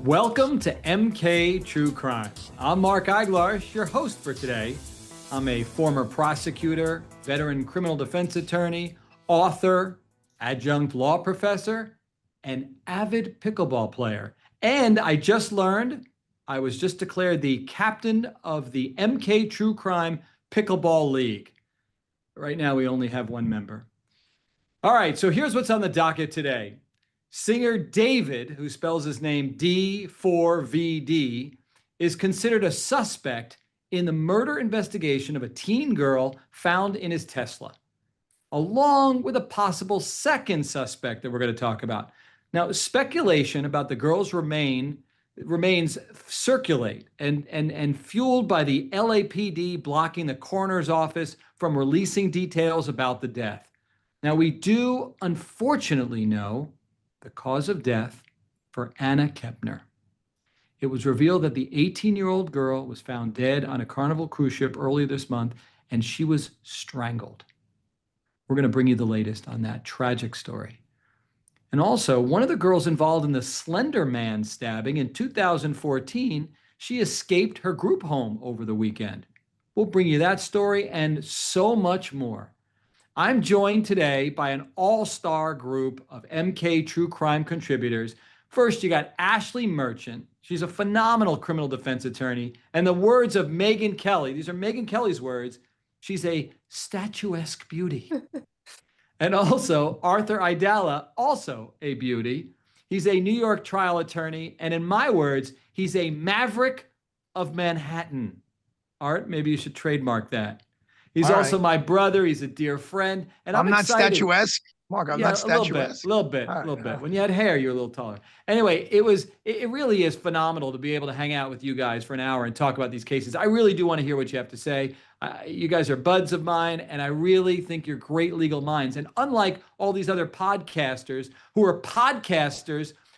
Welcome to MK True Crime. I'm Mark Eiglarsh, your host for today. I'm a former prosecutor, veteran criminal defense attorney, author, adjunct law professor, and avid pickleball player. And I just learned I was just declared the captain of the MK True Crime Pickleball League. Right now, we only have one member. All right, so here's what's on the docket today. Singer David, who spells his name D4vd, is considered a suspect in the murder investigation of a teen girl found in his Tesla, along with a possible second suspect that we're going to talk about. Now, speculation about the girl's remains circulate and fueled by the LAPD blocking the coroner's office from releasing details about the death. Now, we do unfortunately know the cause of death for Anna Kepner. It was revealed that the 18-year-old girl was found dead on a Carnival cruise ship earlier this month, and she was strangled. We're going to bring you the latest on that tragic story. And also, one of the girls involved in the Slender Man stabbing in 2014, she escaped her group home over the weekend. We'll bring you that story and so much more. I'm joined today by an all-star group of MK True Crime contributors. First, you got Ashley Merchant. She's a phenomenal criminal defense attorney. And the words of Megyn Kelly, these are Megyn Kelly's words, she's a statuesque beauty. And also Arthur Aidala, also a beauty. He's a New York trial attorney. And in my words, he's a maverick of Manhattan. Art, maybe you should trademark that. He's also my brother. He's a dear friend. And I'm not excited. Statuesque. Mark, I'm not statuesque. A little bit. When you had hair, you were a little taller. Anyway, it really is phenomenal to be able to hang out with you guys for an hour and talk about these cases. I really do want to hear what you have to say. You guys are buds of mine, and I really think you're great legal minds. And unlike all these other podcasters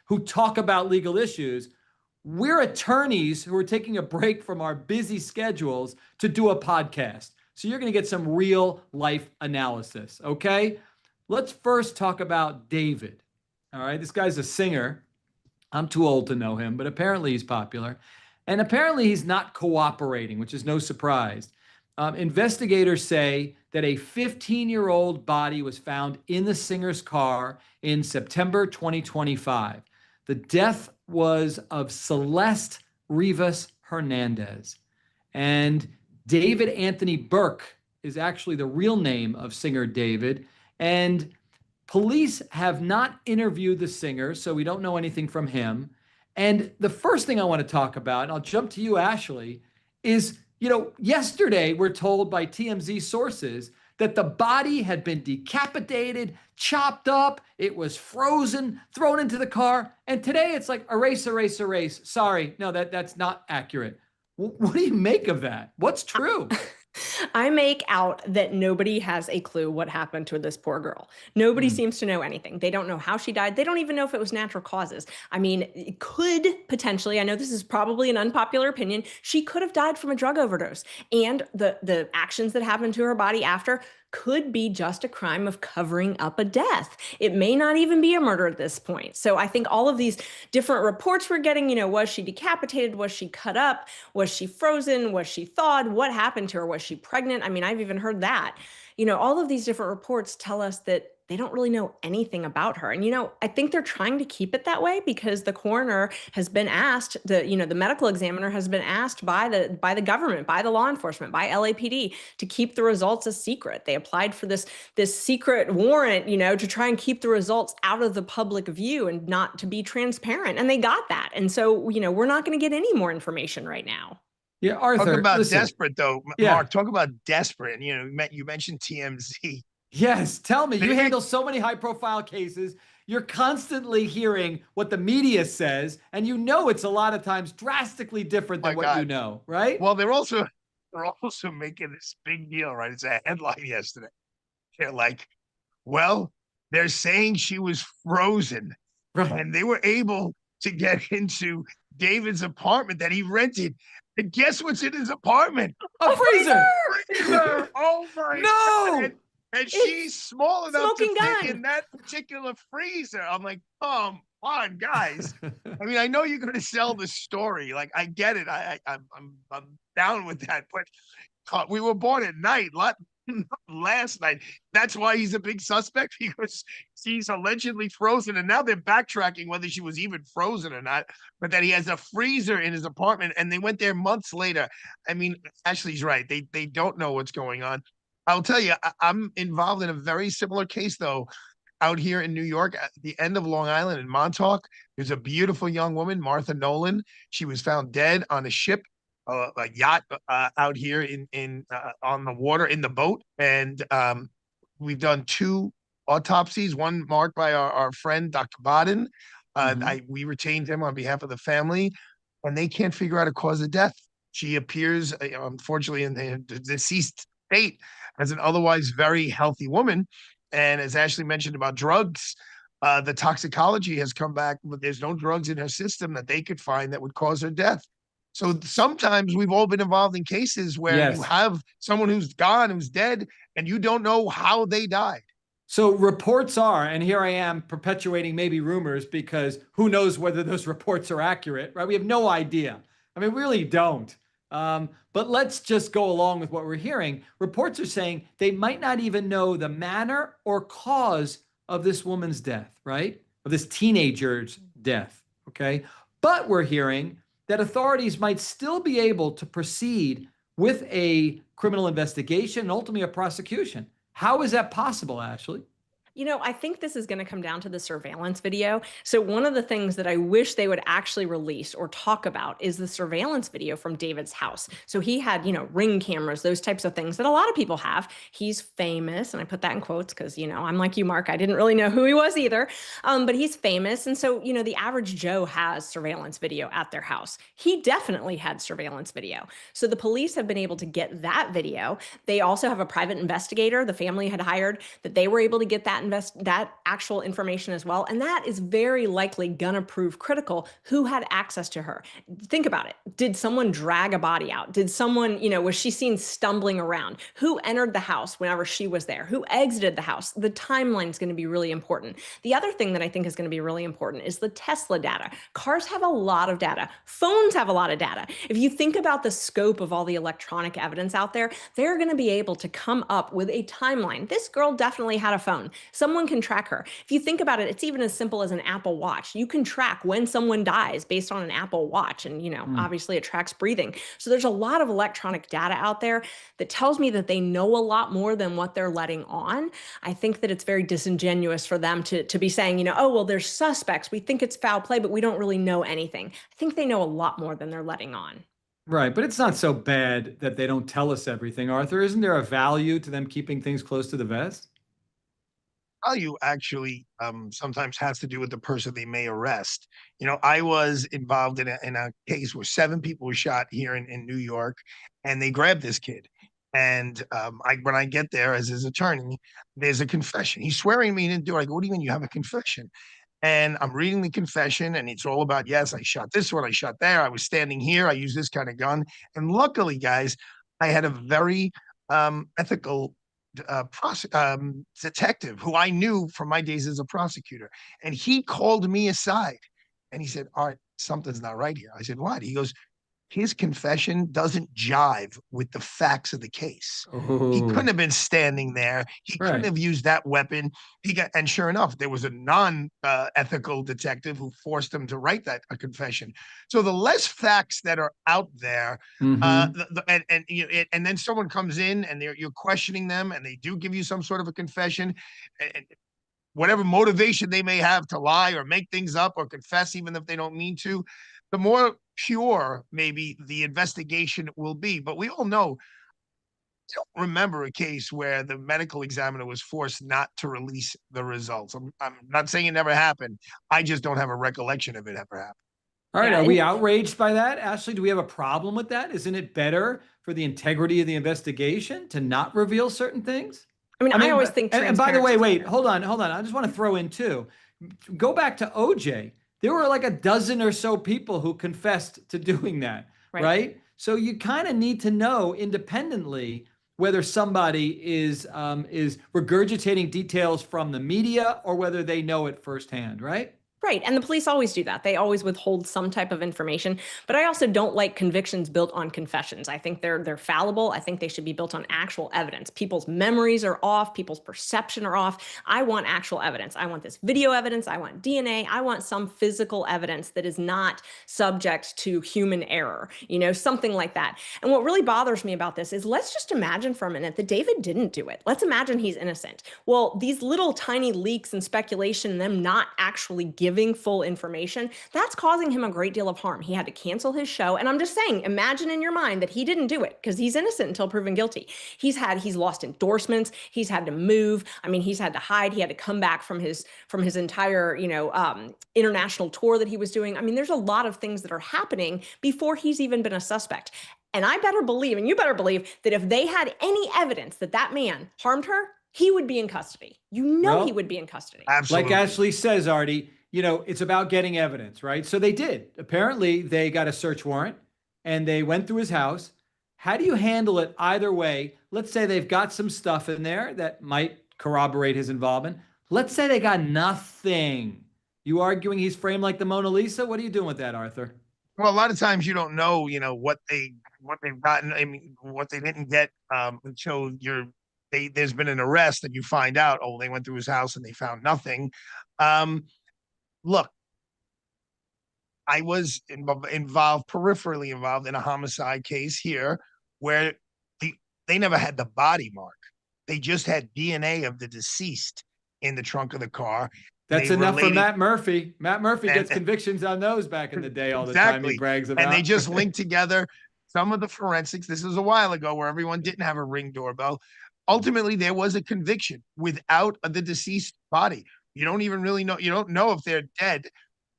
who talk about legal issues, we're attorneys who are taking a break from our busy schedules to do a podcast. So you're going to get some real life analysis, okay? Let's first talk about David. All right, this guy's a singer. I'm too old to know him, but apparently he's popular. And apparently he's not cooperating, which is no surprise. Investigators say that a 15-year-old body was found in the singer's car in September 2025. The death was of Celeste Rivas Hernandez. And David Anthony Burke is actually the real name of singer David. And police have not interviewed the singer, so we don't know anything from him. And the first thing I want to talk about, and I'll jump to you, Ashley, is, yesterday we're told by TMZ sources that the body had been decapitated, chopped up, it was frozen, thrown into the car. And today it's like erase, erase, erase. Sorry, no, that's not accurate. What do you make of that? What's true? I make out that nobody has a clue what happened to this poor girl. Nobody seems to know anything. They don't know how she died. They don't even know if it was natural causes. I mean, it could potentially, I know this is probably an unpopular opinion, she could have died from a drug overdose. And the actions that happened to her body after could be just a crime of covering up a death. It may not even be a murder at this point. So I think all of these different reports we're getting, was she decapitated? Was she cut up? Was she frozen? Was she thawed? What happened to her? Was she pregnant? I mean, I've even heard that. All of these different reports tell us that they don't really know anything about her. And, I think they're trying to keep it that way because the coroner has been asked, the medical examiner has been asked by the government, by the law enforcement, by LAPD to keep the results a secret. They applied for this secret warrant, to try and keep the results out of the public view and not to be transparent. And they got that. And so, we're not going to get any more information right now. Yeah, Arthur. Talk about desperate, though, Mark. Talk about desperate. And, you mentioned TMZ. Yes, tell me. You handle so many high-profile cases. You're constantly hearing what the media says, and it's a lot of times drastically different than what you know, right? Well, they're also making this big deal, right? It's a headline yesterday. They're like, well, they're saying she was frozen, right? And they were able to get into David's apartment that he rented. And guess what's in his apartment? A freezer! Oh my God. And she's small enough to fit in that particular freezer. I'm like, come on, guys. I mean, I know you're going to sell the story. Like, I get it. I'm down with that. But we were born at night, last night. That's why he's a big suspect, because she's allegedly frozen, and now they're backtracking whether she was even frozen or not. But that he has a freezer in his apartment, and they went there months later. I mean, Ashley's right. They don't know what's going on. I'll tell you, I'm involved in a very similar case, though, out here in New York at the end of Long Island in Montauk. There's a beautiful young woman, Martha Nolan. She was found dead on a ship, a yacht out here in on the water in the boat. And we've done 2 autopsies, one marked by our friend, Dr. Bodden. We retained him on behalf of the family, and they can't figure out a cause of death. She appears, unfortunately, in the deceased state as an otherwise very healthy woman. And as Ashley mentioned about drugs, the toxicology has come back, but there's no drugs in her system that they could find that would cause her death. So sometimes we've all been involved in cases where you have someone who's gone, who's dead, and you don't know how they died. So reports are, and here I am perpetuating maybe rumors, because who knows whether those reports are accurate, right? We have no idea. I mean, we really don't. But let's just go along with what we're hearing. Reports are saying they might not even know the manner or cause of this woman's death, right? Of this teenager's death, okay? But we're hearing that authorities might still be able to proceed with a criminal investigation and ultimately a prosecution. How is that possible, Ashley? You know, I think this is going to come down to the surveillance video. So one of the things that I wish they would actually release or talk about is the surveillance video from David's house. So he had, ring cameras, those types of things that a lot of people have. He's famous, and I put that in quotes because, I'm like you, Mark. I didn't really know who he was either, but he's famous. And so, the average Joe has surveillance video at their house. He definitely had surveillance video. So the police have been able to get that video. They also have a private investigator the family had hired that they were able to get that actual information as well. And that is very likely gonna prove critical who had access to her. Think about it. Did someone drag a body out? Did someone, was she seen stumbling around? Who entered the house whenever she was there? Who exited the house? The timeline is gonna be really important. The other thing that I think is gonna be really important is the Tesla data. Cars have a lot of data. Phones have a lot of data. If you think about the scope of all the electronic evidence out there, they're gonna be able to come up with a timeline. This girl definitely had a phone. Someone can track her. If you think about it, it's even as simple as an Apple Watch. You can track when someone dies based on an Apple Watch. And, obviously it tracks breathing. So there's a lot of electronic data out there that tells me that they know a lot more than what they're letting on. I think that it's very disingenuous for them to be saying, oh, well, there's suspects. We think it's foul play, but we don't really know anything. I think they know a lot more than they're letting on. Right. But it's not so bad that they don't tell us everything, Arthur. Isn't there a value to them keeping things close to the vest? Value actually sometimes has to do with the person they may arrest. I was involved in a case where 7 people were shot here in New York, and they grabbed this kid. And when I get there as his attorney, there's a confession. He's swearing me he didn't do it. I go, what do you mean you have a confession? And I'm reading the confession, and it's all about, yes, I shot this one, I shot there, I was standing here, I used this kind of gun. And luckily, guys, I had a very ethical detective who I knew from my days as a prosecutor. And he called me aside and he said, Art, something's not right here. I said, what? He goes, his confession doesn't jive with the facts of the case. He couldn't have been standing there. He couldn't have used that weapon. And sure enough, there was a non-ethical detective who forced him to write that a confession. So the less facts that are out there, and then someone comes in and you're questioning them, and they do give you some sort of a confession, and whatever motivation they may have to lie or make things up or confess, even if they don't mean to, the more pure maybe the investigation will be. But we all know, I don't remember a case where the medical examiner was forced not to release the results. I'm not saying it never happened. I just don't have a recollection of it ever happened. All right. Are we outraged by that? Ashley, do we have a problem with that? Isn't it better for the integrity of the investigation to not reveal certain things? I mean, I always think. And by the way, wait, hold on. I just want to throw in too. Go back to OJ. There were like a dozen or so people who confessed to doing that, right? So you kind of need to know independently whether somebody is regurgitating details from the media or whether they know it firsthand, right? Right. And the police always do that. They always withhold some type of information. But I also don't like convictions built on confessions. I think they're fallible. I think they should be built on actual evidence. People's memories are off, people's perception are off. I want actual evidence. I want this video evidence. I want DNA. I want some physical evidence that is not subject to human error, something like that. And what really bothers me about this is, let's just imagine for a minute that David didn't do it. Let's imagine he's innocent. Well, these little tiny leaks and speculation, and them not actually giving full information, that's causing him a great deal of harm. He had to cancel his show. And I'm just saying, imagine in your mind that he didn't do it, because he's innocent until proven guilty. He's lost endorsements. He's had to move. I mean, he's had to hide. He had to come back from his entire, international tour that he was doing. I mean, there's a lot of things that are happening before he's even been a suspect. And I better believe, and you better believe, that if they had any evidence that that man harmed her, he would be in custody. Well, he would be in custody. Absolutely. Like Ashley says, Artie, it's about getting evidence, right? So they did. Apparently, they got a search warrant and they went through his house. How do you handle it either way? Let's say they've got some stuff in there that might corroborate his involvement. Let's say they got nothing. You arguing he's framed like the Mona Lisa? What are you doing with that, Arthur? Well, a lot of times you don't know, what they've gotten. I mean, what they didn't get until there's been an arrest and you find out, oh, they went through his house and they found nothing. Look, I was peripherally involved in a homicide case here where they never had the body mark. They just had DNA of the deceased in the trunk of the car. That's enough for Matt Murphy. Matt Murphy gets convictions on those back in the day all the time. He brags about. And they just linked together some of the forensics. This was a while ago where everyone didn't have a Ring doorbell. Ultimately, there was a conviction without the deceased body. You don't even really know. You don't know if they're dead.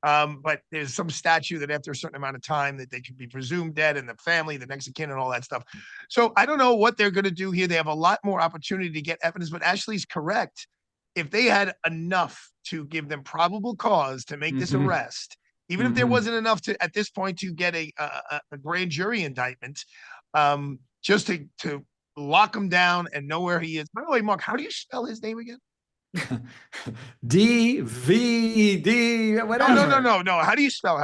But there's some statute that after a certain amount of time that they could be presumed dead, and the family, the next of kin, and all that stuff. So I don't know what they're going to do here. They have a lot more opportunity to get evidence, but Ashley's correct. If they had enough to give them probable cause to make this arrest, even if there wasn't enough to, at this point, to get a grand jury indictment, just to lock him down and know where he is. By the way, Mark, how do you spell his name again? D4vd. Whatever. No. How do you spell?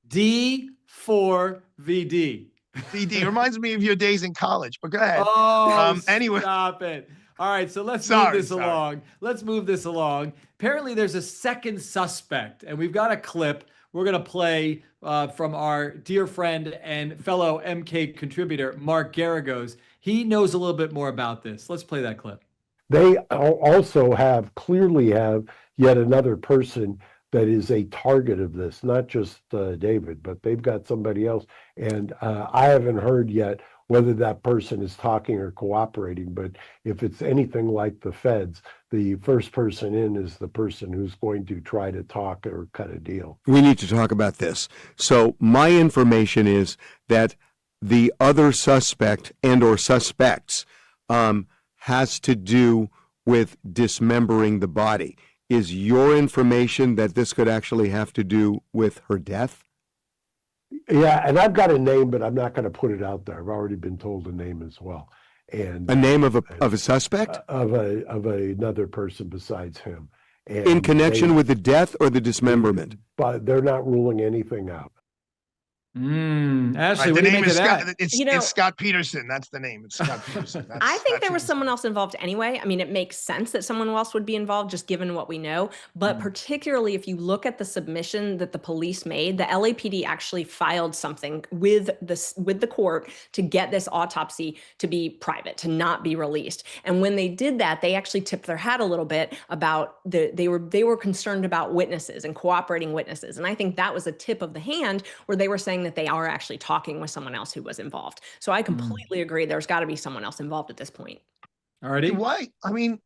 D4vd. VD reminds me of your days in college, but go ahead. Oh, anyway, stop it. All right, so let's move this along. Let's move this along. Apparently, there's a second suspect, and we've got a clip we're going to play from our dear friend and fellow MK contributor, Mark Garagos. He knows a little bit more about this. Let's play that clip. They also clearly have yet another person that is a target of this, not just David, but they've got somebody else. And I haven't heard yet whether that person is talking or cooperating. But if it's anything like the feds, the first person in is the person who's going to try to talk or cut a deal. We need to talk about this. So my information is that the other suspect and or suspects has to do with dismembering the body. Is your information that this could actually have to do with her death? Yeah, and I've got a name, but I'm not going to put it out there. I've already been told a name as well. And a name of a suspect? Of another person besides him. And in connection with the death or the dismemberment? But they're not ruling anything out. Ashley, what do you make of that? It's Scott Peterson. That's the name. It's Scott Peterson. I think there was someone else involved anyway. I mean, it makes sense that someone else would be involved just given what we know. But particularly if you look at the submission that the police made, the LAPD actually filed something with the court to get this autopsy to be private, to not be released. And when they did that, they actually tipped their hat a little bit about they were concerned about witnesses and cooperating witnesses. And I think that was a tip of the hand where they were saying that they are actually talking with someone else who was involved. So I completely agree. There's got to be someone else involved at this point. Alrighty. Why? I mean,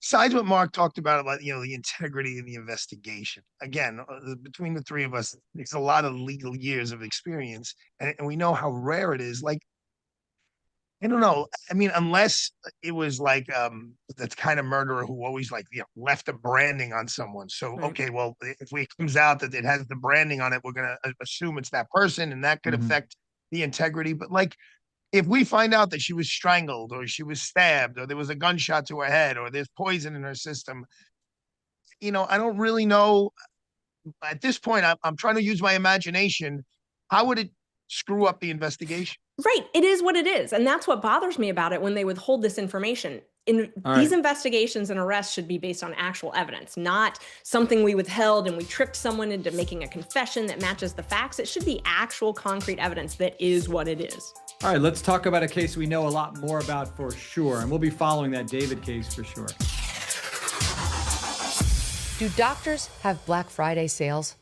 besides what Mark talked about the integrity in the investigation. Again, between the three of us, there's a lot of legal years of experience, and we know how rare it is. Like, I don't know. I mean, unless it was like that kind of murderer who always left a branding on someone. So, okay, well, if it comes out that it has the branding on it, we're going to assume it's that person, and that could affect the integrity. But if we find out that she was strangled or she was stabbed or there was a gunshot to her head or there's poison in her system, I don't really know. at this point, I'm trying to use my imagination. How would it screw up the investigation? Right. It is what it is. And that's what bothers me about it when they withhold this information. These investigations and arrests should be based on actual evidence, not something we withheld and we tricked someone into making a confession that matches the facts. It should be actual concrete evidence that is what it is. All right, let's talk about a case we know a lot more about for sure. And we'll be following that David case for sure. Do doctors have Black Friday sales?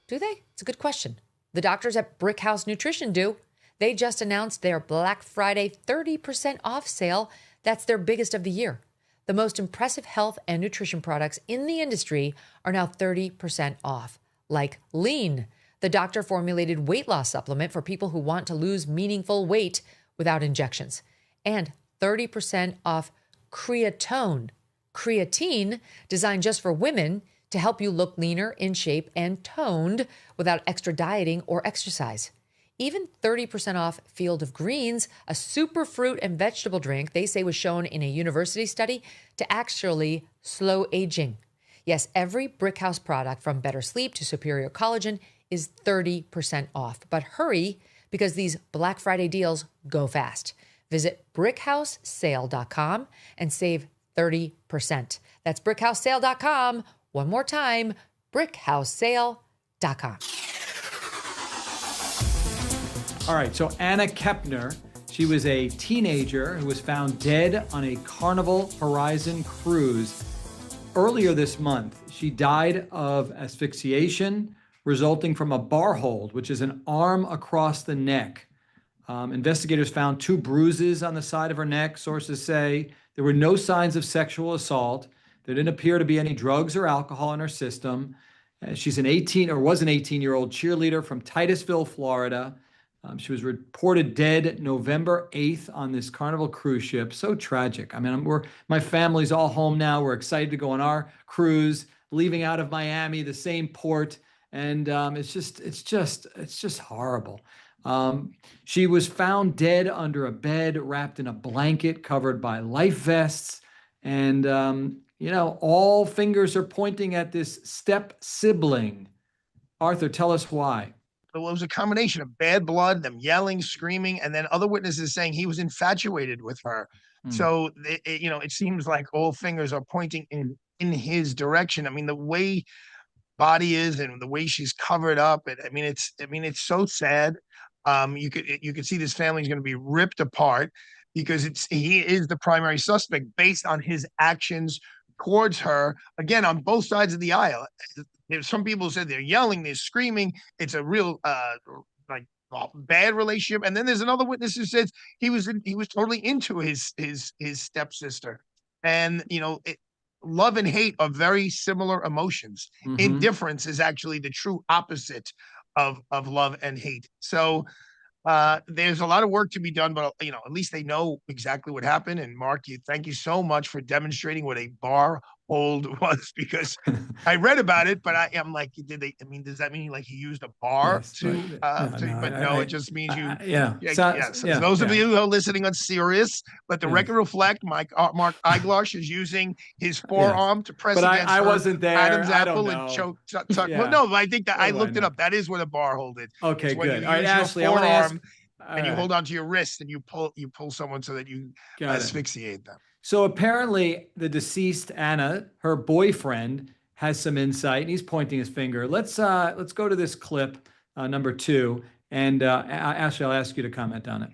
Do they? It's a good question. The doctors at Brickhouse Nutrition do. They just announced their Black Friday 30% off sale. That's their biggest of the year. The most impressive health and nutrition products in the industry are now 30% off. Like Lean, the doctor-formulated weight loss supplement for people who want to lose meaningful weight without injections. And 30% off Creatone, creatine designed just for women to help you look leaner, in shape, and toned without extra dieting or exercise. Even 30% off Field of Greens, a super fruit and vegetable drink they say was shown in a university study to actually slow aging. Yes, every Brickhouse product from Better Sleep to Superior Collagen is 30% off. But hurry, because these Black Friday deals go fast. Visit brickhousesale.com and save 30%. That's brickhousesale.com. One more time, brickhousesale.com. All right, so Anna Kepner, she was a teenager who was found dead on a Carnival Horizon cruise earlier this month. She died of asphyxiation resulting from a bar hold, which is an arm across the neck. Investigators found 2 bruises on the side of her neck. Sources say there were no signs of sexual assault. There didn't appear to be any drugs or alcohol in her system. She's was an 18-year-old cheerleader from Titusville, Florida. She was reported dead November 8th on this Carnival cruise ship. So tragic. I mean, my family's all home now. We're excited to go on our cruise, leaving out of Miami, the same port, and it's just horrible. She was found dead under a bed, wrapped in a blanket, covered by life vests, and all fingers are pointing at this step sibling. Arthur, tell us why. It was a combination of bad blood, them yelling, screaming, and then other witnesses saying he was infatuated with her. So, it seems like all fingers are pointing in his direction. I mean, the way body is and the way she's covered up, it's so sad. You could see this family is going to be ripped apart because he is the primary suspect based on his actions towards her, again, on both sides of the aisle. There's some people said they're yelling, they're screaming. It's a real bad relationship. And then there's another witness who says he was totally into his stepsister. And love and hate are very similar emotions. Mm-hmm. Indifference is actually the true opposite of love and hate. So there's a lot of work to be done, but at least they know exactly what happened. And Mark, thank you so much for demonstrating what a bar hold was, because I read about it, but I'm like, does that mean like he used a bar it just means you. Those of you who are listening on Sirius, let the record reflect. Mark Eiglarsh is using his forearm to press against I wasn't there. Adam's apple and choke. Well, no, I think that I looked it up. That is what a bar hold is. Okay, good. All right, Ashley, I want to ask. And you hold onto your wrist and you pull someone so that you asphyxiate them. So apparently the deceased Anna, her boyfriend, has some insight, and he's pointing his finger. Let's go to this clip, number 2, and Ashley, I'll ask you to comment on it.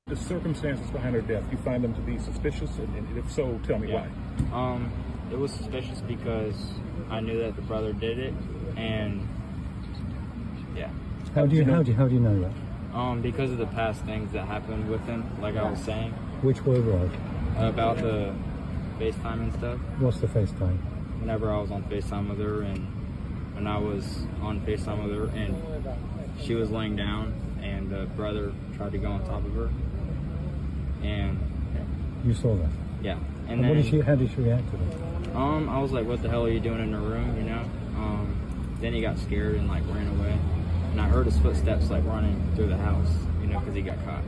The circumstances behind her death, you find them to be suspicious, and if so, tell me why. It was suspicious because I knew that the brother did it, and yeah. How do you know that? Because of the past things that happened with him, like I was saying. Which were what? About the FaceTime and stuff. What's the FaceTime? Whenever I was on FaceTime with her, and when I was on FaceTime with her, and she was laying down, and the brother tried to go on top of her, and you saw that. Yeah, and then how did she react to that? I was like, "What the hell are you doing in the room?" Then he got scared and like ran away, and I heard his footsteps like running through the house, because he got caught.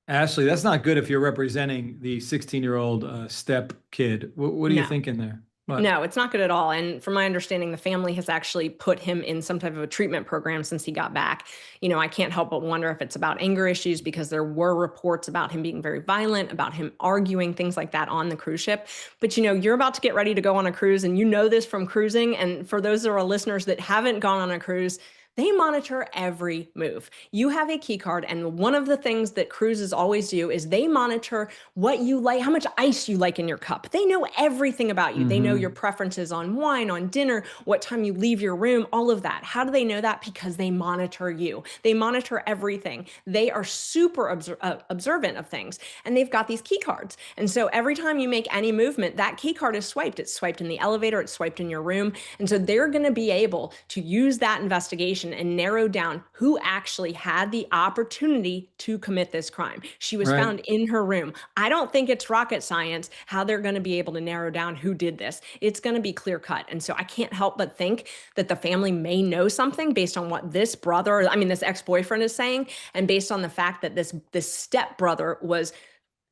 Ashley, that's not good if you're representing the 16-year-old step kid. What are you thinking there? What? No, it's not good at all. And from my understanding, the family has actually put him in some type of a treatment program since he got back. I can't help but wonder if it's about anger issues, because there were reports about him being very violent, about him arguing, things like that on the cruise ship. But you're about to get ready to go on a cruise, and this from cruising. And for those of our listeners that haven't gone on a cruise, they monitor every move. You have a key card, and one of the things that cruises always do is they monitor what you like, how much ice you like in your cup. They know everything about you. They know your preferences on wine, on dinner, what time you leave your room, all of that. How do they know that? Because they monitor you. They monitor everything. They are super observant of things, and they've got these key cards. And so every time you make any movement, that key card is swiped. It's swiped in the elevator, it's swiped in your room. And so they're going to be able to use that investigation and narrow down who actually had the opportunity to commit this crime. She was found in her room. I don't think it's rocket science how they're going to be able to narrow down who did this. It's going to be clear cut. And so I can't help but think that the family may know something based on what this ex-boyfriend is saying, and based on the fact that this stepbrother was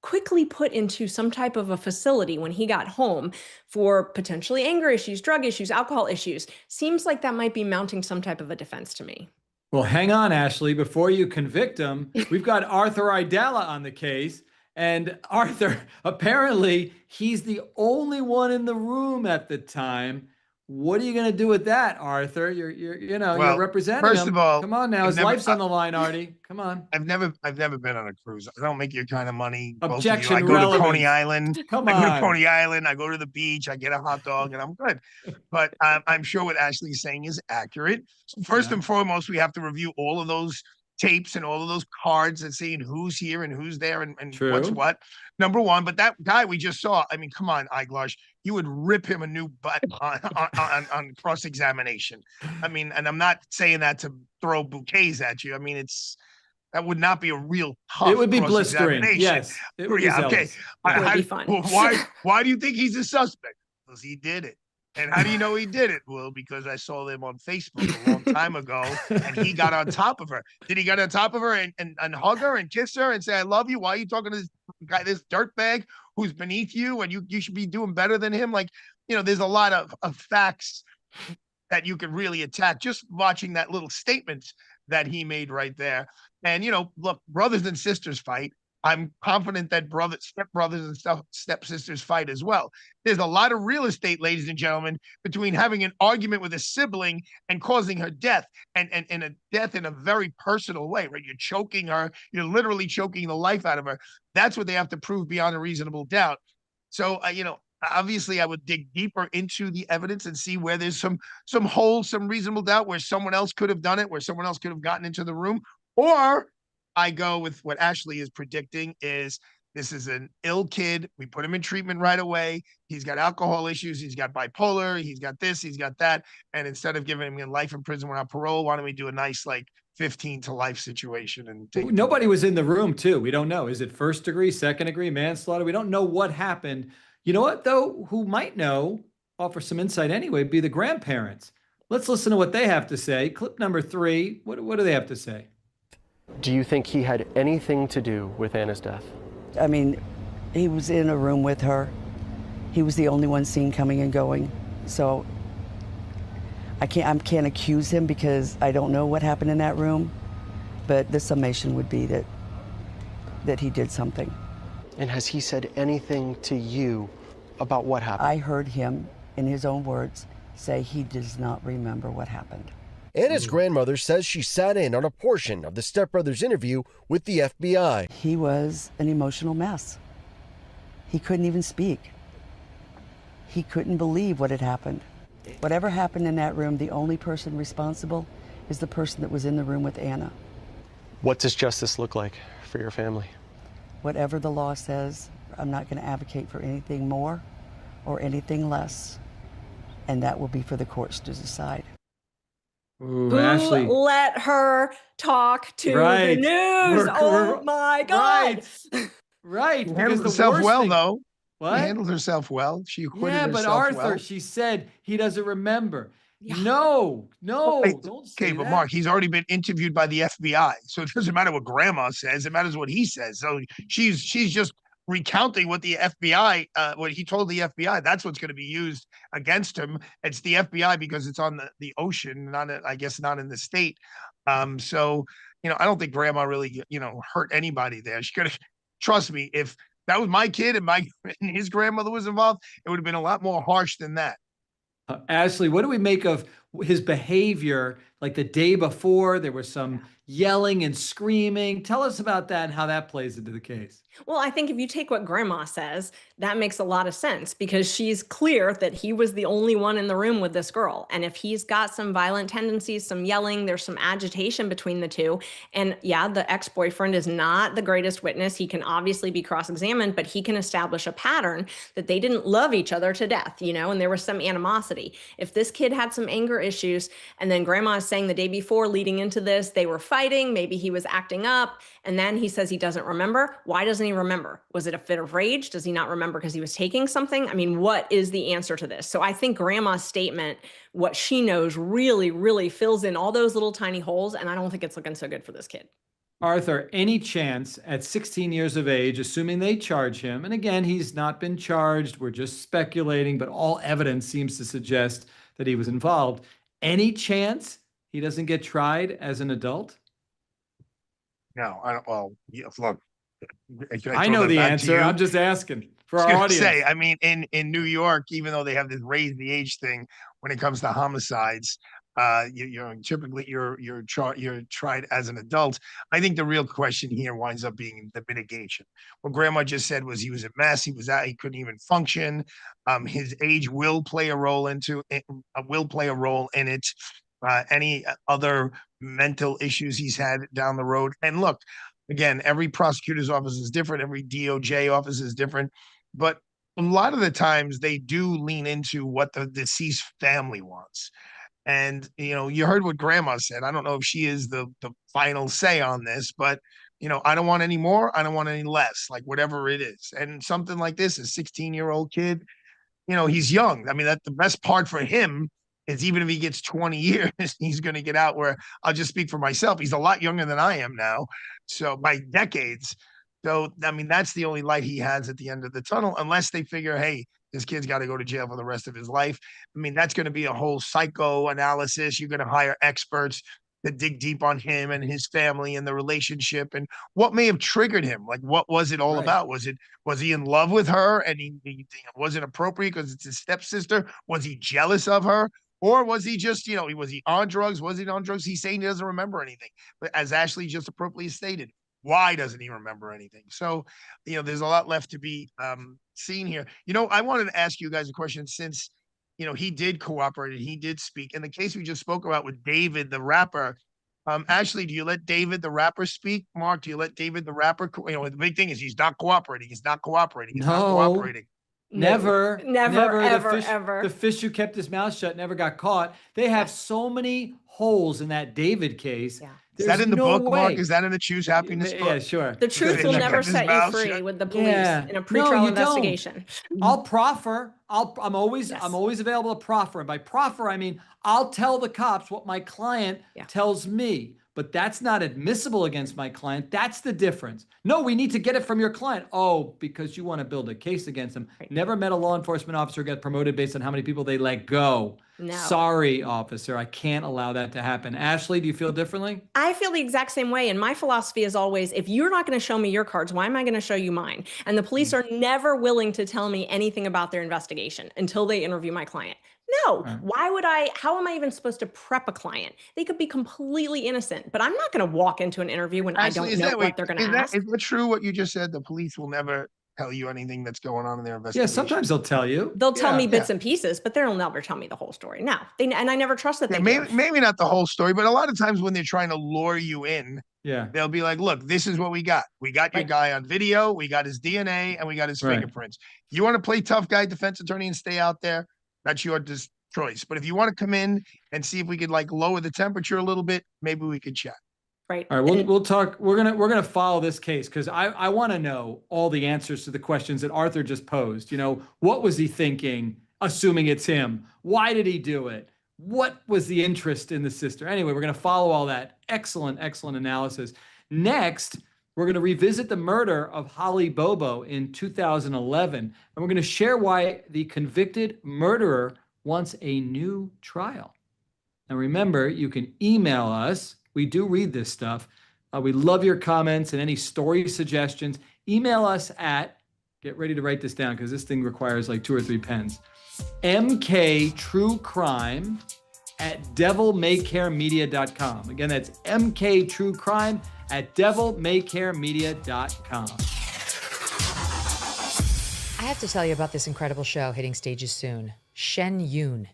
quickly put into some type of a facility when he got home for potentially anger issues, drug issues, alcohol issues. Seems like that might be mounting some type of a defense to me. Well, hang on, Ashley. Before you convict him, we've got Arthur Aidala on the case. And Arthur, apparently he's the only one in the room at the time. What are you going to do with that, Arthur? You're representing first him. Of all, come on now, his life's on the line, Artie. Come on. I've never been on a cruise. I don't make your kind of money. Objection. I go to Coney Island. Come I on. go to Coney Island. I go to the beach. I get a hot dog, and I'm good. But I'm sure what Ashley's saying is accurate. So first and foremost, we have to review all of those tapes and all of those cards and seeing who's here and who's there and what's what. Number one, but that guy we just saw, I mean, come on, Iglosh, you would rip him a new butt on cross-examination. I mean, and I'm not saying that to throw bouquets at you. I mean, that would not be a real tough. It would be blistering. Yes. It would be okay. It would be fun. Why do you think he's a suspect? Because he did it. And how do you know he did it? Well, because I saw them on Facebook a long time ago, and he got on top of her. Did he get on top of her and hug her and kiss her and say, "I love you"? Why are you talking to this guy, this dirtbag who's beneath you, and you should be doing better than him? Like, there's a lot of facts that you could really attack just watching that little statement that he made right there. And, look, brothers and sisters fight. I'm confident that stepbrothers and stepsisters fight as well. There's a lot of real estate, ladies and gentlemen, between having an argument with a sibling and causing her death, and a death in a very personal way, right? You're choking her. You're literally choking the life out of her. That's what they have to prove beyond a reasonable doubt. So, obviously I would dig deeper into the evidence and see where there's some holes, some reasonable doubt, where someone else could have done it, where someone else could have gotten into the room. Or I go with what Ashley is predicting is this is an ill kid. We put him in treatment right away. He's got alcohol issues. He's got bipolar. He's got this. He's got that. And instead of giving him life in prison without parole, why don't we do a nice 15 to life situation? And nobody was in the room too. We don't know. Is it first degree, second degree, manslaughter? We don't know what happened. You know what though? Who might know, offer some insight anyway, be the grandparents. Let's listen to what they have to say. Clip number 3. What do they have to say? Do you think he had anything to do with Anna's death? I mean, he was in a room with her. He was the only one seen coming and going. So I can't accuse him because I don't know what happened in that room. But the summation would be that he did something. And has he said anything to you about what happened? I heard him, in his own words, say he does not remember what happened. Anna's grandmother says she sat in on a portion of the stepbrother's interview with the FBI. He was an emotional mess. He couldn't even speak. He couldn't believe what had happened. Whatever happened in that room, the only person responsible is the person that was in the room with Anna. What does justice look like for your family? Whatever the law says, I'm not going to advocate for anything more or anything less, and that will be for the courts to decide. Ooh, Who Ashley. let her talk to the news? Oh my God. Right. She handled herself well, though. What? She handled herself well. She acquitted herself but Arthur, well. She said he doesn't remember. Yeah. No, don't say Okay, but that. Mark, he's already been interviewed by the FBI, so it doesn't matter what Grandma says. It matters what he says. So she's just recounting what the FBI, what he told the FBI. That's what's going to be used against him. It's the FBI because it's on the ocean, I guess not in the state. So, I don't think grandma really, hurt anybody there. She could have, trust me, if that was my kid and and his grandmother was involved, it would have been a lot more harsh than that. Ashley, what do we make of his behavior? Like the day before, there was some yelling and screaming. Tell us about that and how that plays into the case. Well, I think if you take what grandma says, that makes a lot of sense because she's clear that he was the only one in the room with this girl. And if he's got some violent tendencies, some yelling, there's some agitation between the two. And yeah, the ex-boyfriend is not the greatest witness. He can obviously be cross-examined, but he can establish a pattern that they didn't love each other to death, and there was some animosity. If this kid had some anger issues and then grandma is saying the day before leading into this, they were fighting, maybe he was acting up, and then he says he doesn't remember. Why doesn't he remember? Was it a fit of rage? Does he not remember because he was taking something? I mean, what is the answer to this? So I think grandma's statement, what she knows, really, really fills in all those little tiny holes, and I don't think it's looking so good for this kid. Arthur, any chance at 16 years of age, assuming they charge him, and again, he's not been charged, we're just speculating, but all evidence seems to suggest that he was involved. Any chance he doesn't get tried as an adult? No, I don't. Well, look, I know the answer. I'm just asking for our audience. Say, I mean, in New York, even though they have this raise the age thing when it comes to homicides, typically you're tried as an adult. I think the real question here winds up being the mitigation. What grandma just said was he was a mess. He was out. He couldn't even function. His age will play a role in it. Any other mental issues he's had down the road. And look, again, every prosecutor's office is different. Every DOJ office is different. But a lot of the times they do lean into what the deceased family wants. And, you heard what grandma said. I don't know if she is the final say on this, but, I don't want any more. I don't want any less, like whatever it is. And something like this, a 16-year-old kid, he's young. I mean, that's the best part for him is even if he gets 20 years, he's going to get out where I'll just speak for myself. He's a lot younger than I am now. So by decades. So, I mean, that's the only light he has at the end of the tunnel, unless they figure, hey, this kid's got to go to jail for the rest of his life. I mean, that's going to be a whole psychoanalysis. You're going to hire experts to dig deep on him and his family and the relationship and what may have triggered him. Like, what was it all about? Was he in love with her and he wasn't appropriate because it's his stepsister? Was he jealous of her? Or was he just, was he on drugs? Was he on drugs? He's saying he doesn't remember anything. But as Ashley just appropriately stated, why doesn't he remember anything? So, there's a lot left to be seen here. I wanted to ask you guys a question since, he did cooperate and he did speak. In the case we just spoke about with David, the rapper, Ashley, do you let David, the rapper, speak? Mark, do you let David, the rapper, the big thing is he's not cooperating. He's not cooperating. He's not cooperating. Never, ever. The fish who kept his mouth shut never got caught. They have so many holes in that David case. Yeah. Is that in the book, Mark? Is that in the Choose Happiness book? Yeah, sure. The truth will never set you free with the police in a pretrial investigation. I'll proffer. I'm always available to proffer. And by proffer, I mean I'll tell the cops what my client tells me. But that's not admissible against my client. That's the difference. No, we need to get it from your client. Oh, because you want to build a case against them. Right. Never met a law enforcement officer get promoted based on how many people they let go. No. Sorry, officer. I can't allow that to happen. Ashley, do you feel differently? I feel the exact same way. And my philosophy is always, if you're not going to show me your cards, why am I going to show you mine? And the police are never willing to tell me anything about their investigation until they interview my client. No, why would how am I even supposed to prep a client? They could be completely innocent, but I'm not going to walk into an interview when I don't know what they're going to ask. Is that true what you just said? The police will never tell you anything that's going on in their investigation? Yeah, sometimes they'll tell you. They'll tell me bits and pieces, but they'll never tell me the whole story. No, and I never trust that they do. Maybe not the whole story, but a lot of times when they're trying to lure you in, yeah, they'll be like, look, this is what we got. We got your guy on video, we got his DNA, and we got his fingerprints. You want to play tough guy defense attorney and stay out there? That's your choice. But if you want to come in and see if we could lower the temperature a little bit, maybe we could chat. Right. All right. We'll talk. We're gonna follow this case because I want to know all the answers to the questions that Arthur just posed. What was he thinking? Assuming it's him. Why did he do it? What was the interest in the sister? Anyway, we're gonna follow all that. Excellent analysis. Next, We're going to revisit the murder of Holly Bobo in 2011, and we're going to share why the convicted murderer wants a new trial. Now, remember, you can email us. We do read this stuff. We love your comments and any story suggestions. Email us at, get ready to write this down because this thing requires like 2 or 3 pens, mktruecrime@devilmaycaremedia.com. Again, that's mktruecrime@devilmaycaremedia.com. I have to tell you about this incredible show hitting stages soon, Shen Yun.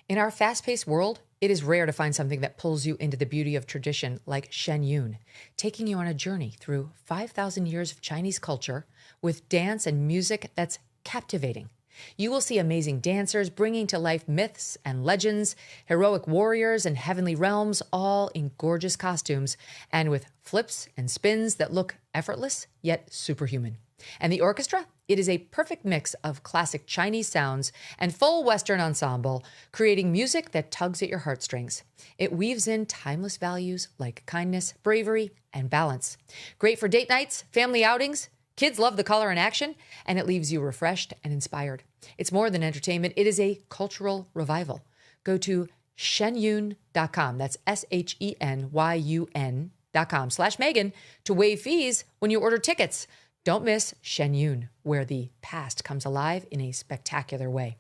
In our fast-paced world, it is rare to find something that pulls you into the beauty of tradition like Shen Yun, taking you on a journey through 5,000 years of Chinese culture with dance and music that's captivating. You will see amazing dancers bringing to life myths and legends, heroic warriors and heavenly realms, all in gorgeous costumes and with flips and spins that look effortless yet superhuman. And the orchestra? It is a perfect mix of classic Chinese sounds and full Western ensemble, creating music that tugs at your heartstrings. It weaves in timeless values like kindness, bravery, and balance. Great for date nights, family outings. Kids love the color and action, and it leaves you refreshed and inspired. It's more than entertainment. It is a cultural revival. Go to shenyun.com. That's SHENYUN.com/Megan to waive fees when you order tickets. Don't miss Shen Yun, where the past comes alive in a spectacular way.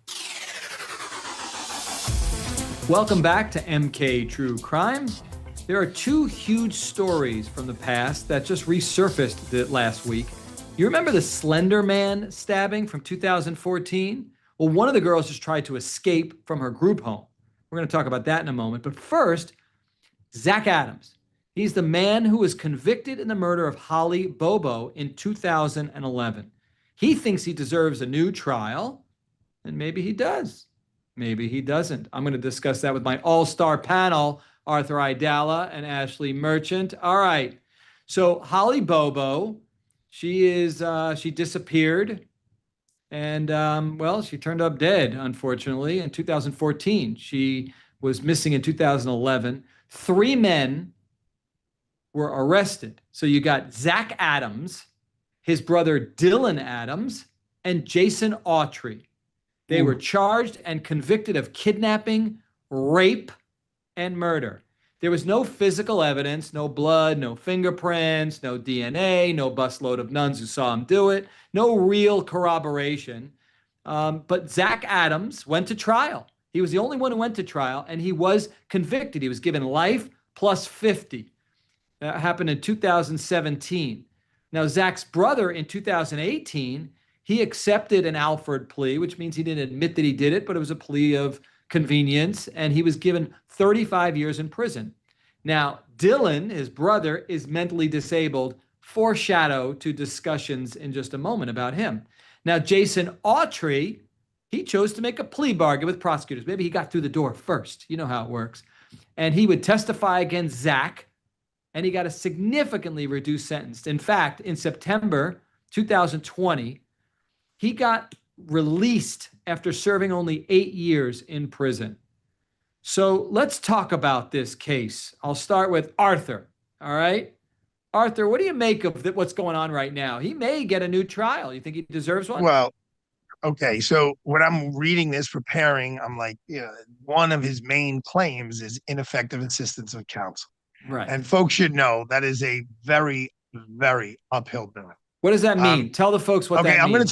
Welcome back to MK True Crime. There are 2 huge stories from the past that just resurfaced last week. You remember the Slender Man stabbing from 2014? Well, one of the girls just tried to escape from her group home. We're going to talk about that in a moment. But first, Zach Adams. He's the man who was convicted in the murder of Holly Bobo in 2011. He thinks he deserves a new trial, and maybe he does. Maybe he doesn't. I'm going to discuss that with my all-star panel, Arthur Aidala and Ashley Merchant. All right. So Holly Bobo, she disappeared, and well, she turned up dead, unfortunately, in 2014. She was missing in 2011. 3 men were arrested. So you got Zach Adams, his brother Dylan Adams, and Jason Autry. They were charged and convicted of kidnapping, rape, and murder. There was no physical evidence, no blood, no fingerprints, no DNA, no busload of nuns who saw him do it, no real corroboration. But Zach Adams went to trial. He was the only one who went to trial, and he was convicted. He was given life plus 50. That happened in 2017. Now, Zach's brother in 2018, he accepted an Alford plea, which means he didn't admit that he did it, but it was a plea of convenience, and he was given 35 years in prison. Now, Dylan, his brother, is mentally disabled. Foreshadow to discussions in just a moment about him. Now, Jason Autry, he chose to make a plea bargain with prosecutors. Maybe he got through the door first. You know how it works. And he would testify against Zach, and he got a significantly reduced sentence. In fact, in September 2020, he got released after serving only 8 years in prison. So let's talk about this case. I'll start with Arthur, all right? Arthur, what do you make of what's going on right now? He may get a new trial. You think he deserves one? Well, okay. So when I'm reading this, preparing, I'm like, one of his main claims is ineffective assistance of counsel. Right. And folks should know that is a very, very uphill battle. What does that mean? Tell the folks what that means. Okay, I'm going to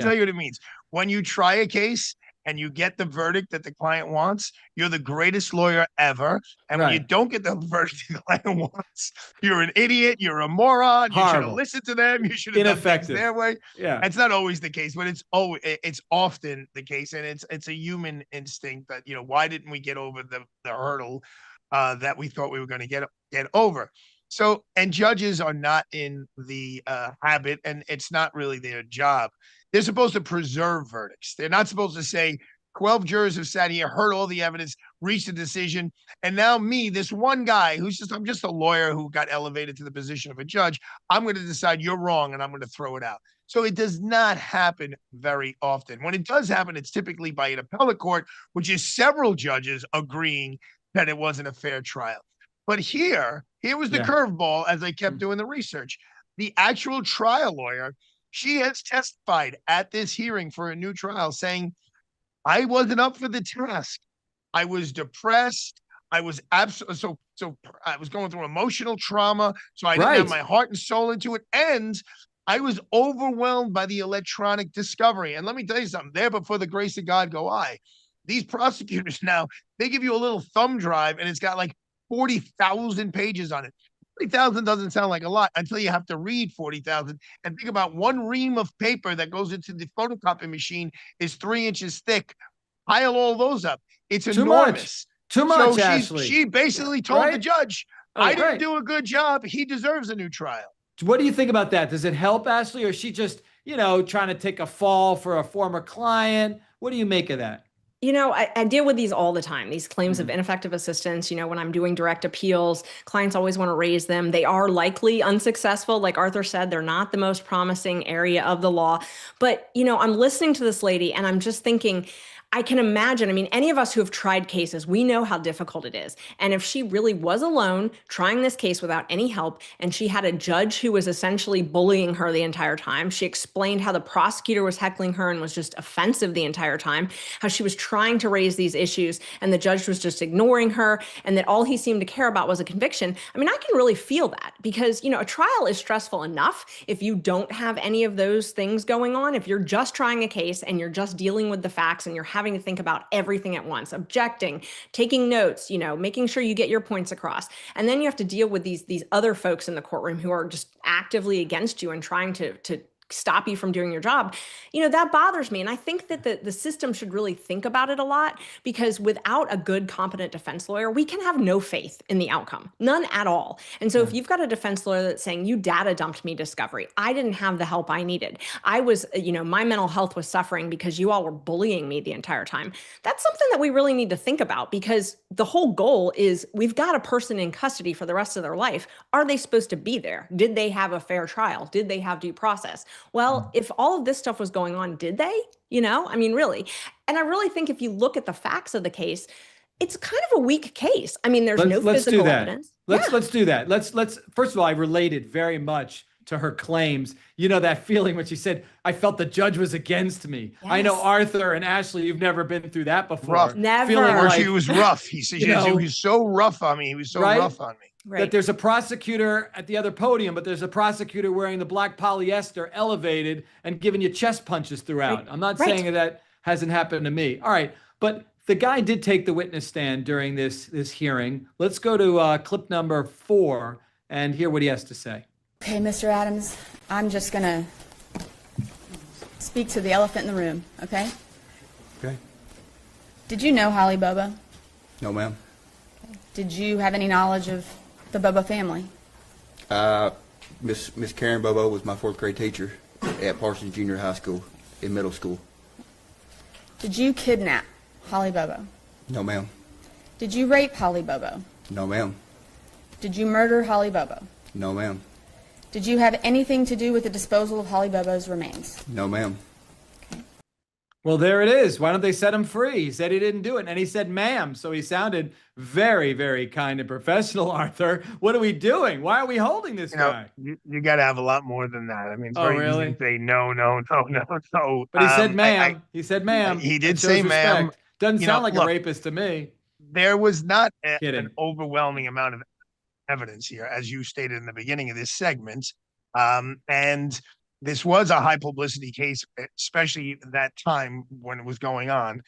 tell you what it means. When you try a case and you get the verdict that the client wants, you're the greatest lawyer ever. And when you don't get the verdict the client wants, you're an idiot. You're a moron. You should have listened to them. You should have done things their way. Yeah, it's not always the case, but it's often the case, and it's a human instinct that why didn't we get over the hurdle that we thought we were going to get over. So, and judges are not in the habit, and it's not really their job. They're supposed to preserve verdicts. They're not supposed to say 12 jurors have sat here, heard all the evidence, reached a decision, and now me, this one guy I'm just a lawyer who got elevated to the position of a judge, I'm going to decide you're wrong and I'm going to throw it out. So it does not happen very often. When it does happen, it's typically by an appellate court, which is several judges agreeing that it wasn't a fair trial. But here was the curveball as I kept doing the research. the actual trial lawyer, she has testified at this hearing for a new trial saying, I wasn't up for the task. I was depressed. I was absolutely so I was going through emotional trauma. So I didn't have my heart and soul into it. And I was overwhelmed by the electronic discovery. And let me tell you something, there before the grace of God go I. These prosecutors now, they give you a little thumb drive and it's got like 40,000 pages on it. 40,000 doesn't sound like a lot until you have to read 40,000 and think about one ream of paper that goes into the photocopy machine is 3 inches thick. Pile all those up. It's enormous. Too much, so Ashley. She basically told the judge, I didn't do a good job. He deserves a new trial. What do you think about that? Does it help, Ashley, or is she just, trying to take a fall for a former client? What do you make of that? I deal with these all the time, these claims of ineffective assistance. When I'm doing direct appeals, clients always want to raise them. They are likely unsuccessful. Like Arthur said, they're not the most promising area of the law. But, I'm listening to this lady and I'm just thinking, I can imagine, any of us who have tried cases, we know how difficult it is. And if she really was alone trying this case without any help, and she had a judge who was essentially bullying her the entire time, she explained how the prosecutor was heckling her and was just offensive the entire time, how she was trying to raise these issues and the judge was just ignoring her, and that all he seemed to care about was a conviction. I can really feel that because, a trial is stressful enough if you don't have any of those things going on. If you're just trying a case and you're just dealing with the facts and you're having to think about everything at once, objecting, taking notes, making sure you get your points across. And then you have to deal with these other folks in the courtroom who are just actively against you and trying to stop you from doing your job. That bothers me. And I think that the system should really think about it a lot, because without a good, competent defense lawyer, we can have no faith in the outcome, none at all. And so if you've got a defense lawyer that's saying, you data dumped me, discovery, I didn't have the help I needed, I was, my mental health was suffering because you all were bullying me the entire time. That's something that we really need to think about, because the whole goal is we've got a person in custody for the rest of their life. Are they supposed to be there? Did they have a fair trial? Did they have due process? Well, if all of this stuff was going on, did they? Really. And I really think if you look at the facts of the case, it's kind of a weak case. There's no physical evidence. Let's do that. Let's first of all, I related very much to her claims. That feeling when she said, I felt the judge was against me. Yes. I know Arthur and Ashley, you've never been through that before. Rough. Never. Feeling like, she was rough. He said, he was so rough on me. He was so rough on me. Right. That there's a prosecutor at the other podium, but there's a prosecutor wearing the black polyester elevated and giving you chest punches throughout. Right. I'm not saying that hasn't happened to me. All right. But the guy did take the witness stand during this hearing. Let's go to clip number 4 and hear what he has to say. Okay, Mr. Adams, I'm just going to speak to the elephant in the room, okay? Okay. Did you know Holly Bobo? No, ma'am. Did you have any knowledge of the Bobo family? Miss Karen Bobo was my 4th grade teacher at Parsons Junior High School in middle school. Did you kidnap Holly Bobo? No, ma'am. Did you rape Holly Bobo? No, ma'am. Did you murder Holly Bobo? No, ma'am. Did you have anything to do with the disposal of Holly Bobo's remains? No, ma'am. Well, there it is. Why don't they set him free? He said he didn't do it. And he said, ma'am. So he sounded very, very kind and professional, Arthur. What are we doing? Why are we holding this guy? You got to have a lot more than that. It's very really? easy to say no. But he said ma'am. He said ma'am. He did say ma'am. Doesn't sound like a rapist to me. There was not an overwhelming amount of evidence here, as you stated in the beginning of this segment. And this was a high publicity case, especially that time when it was going on.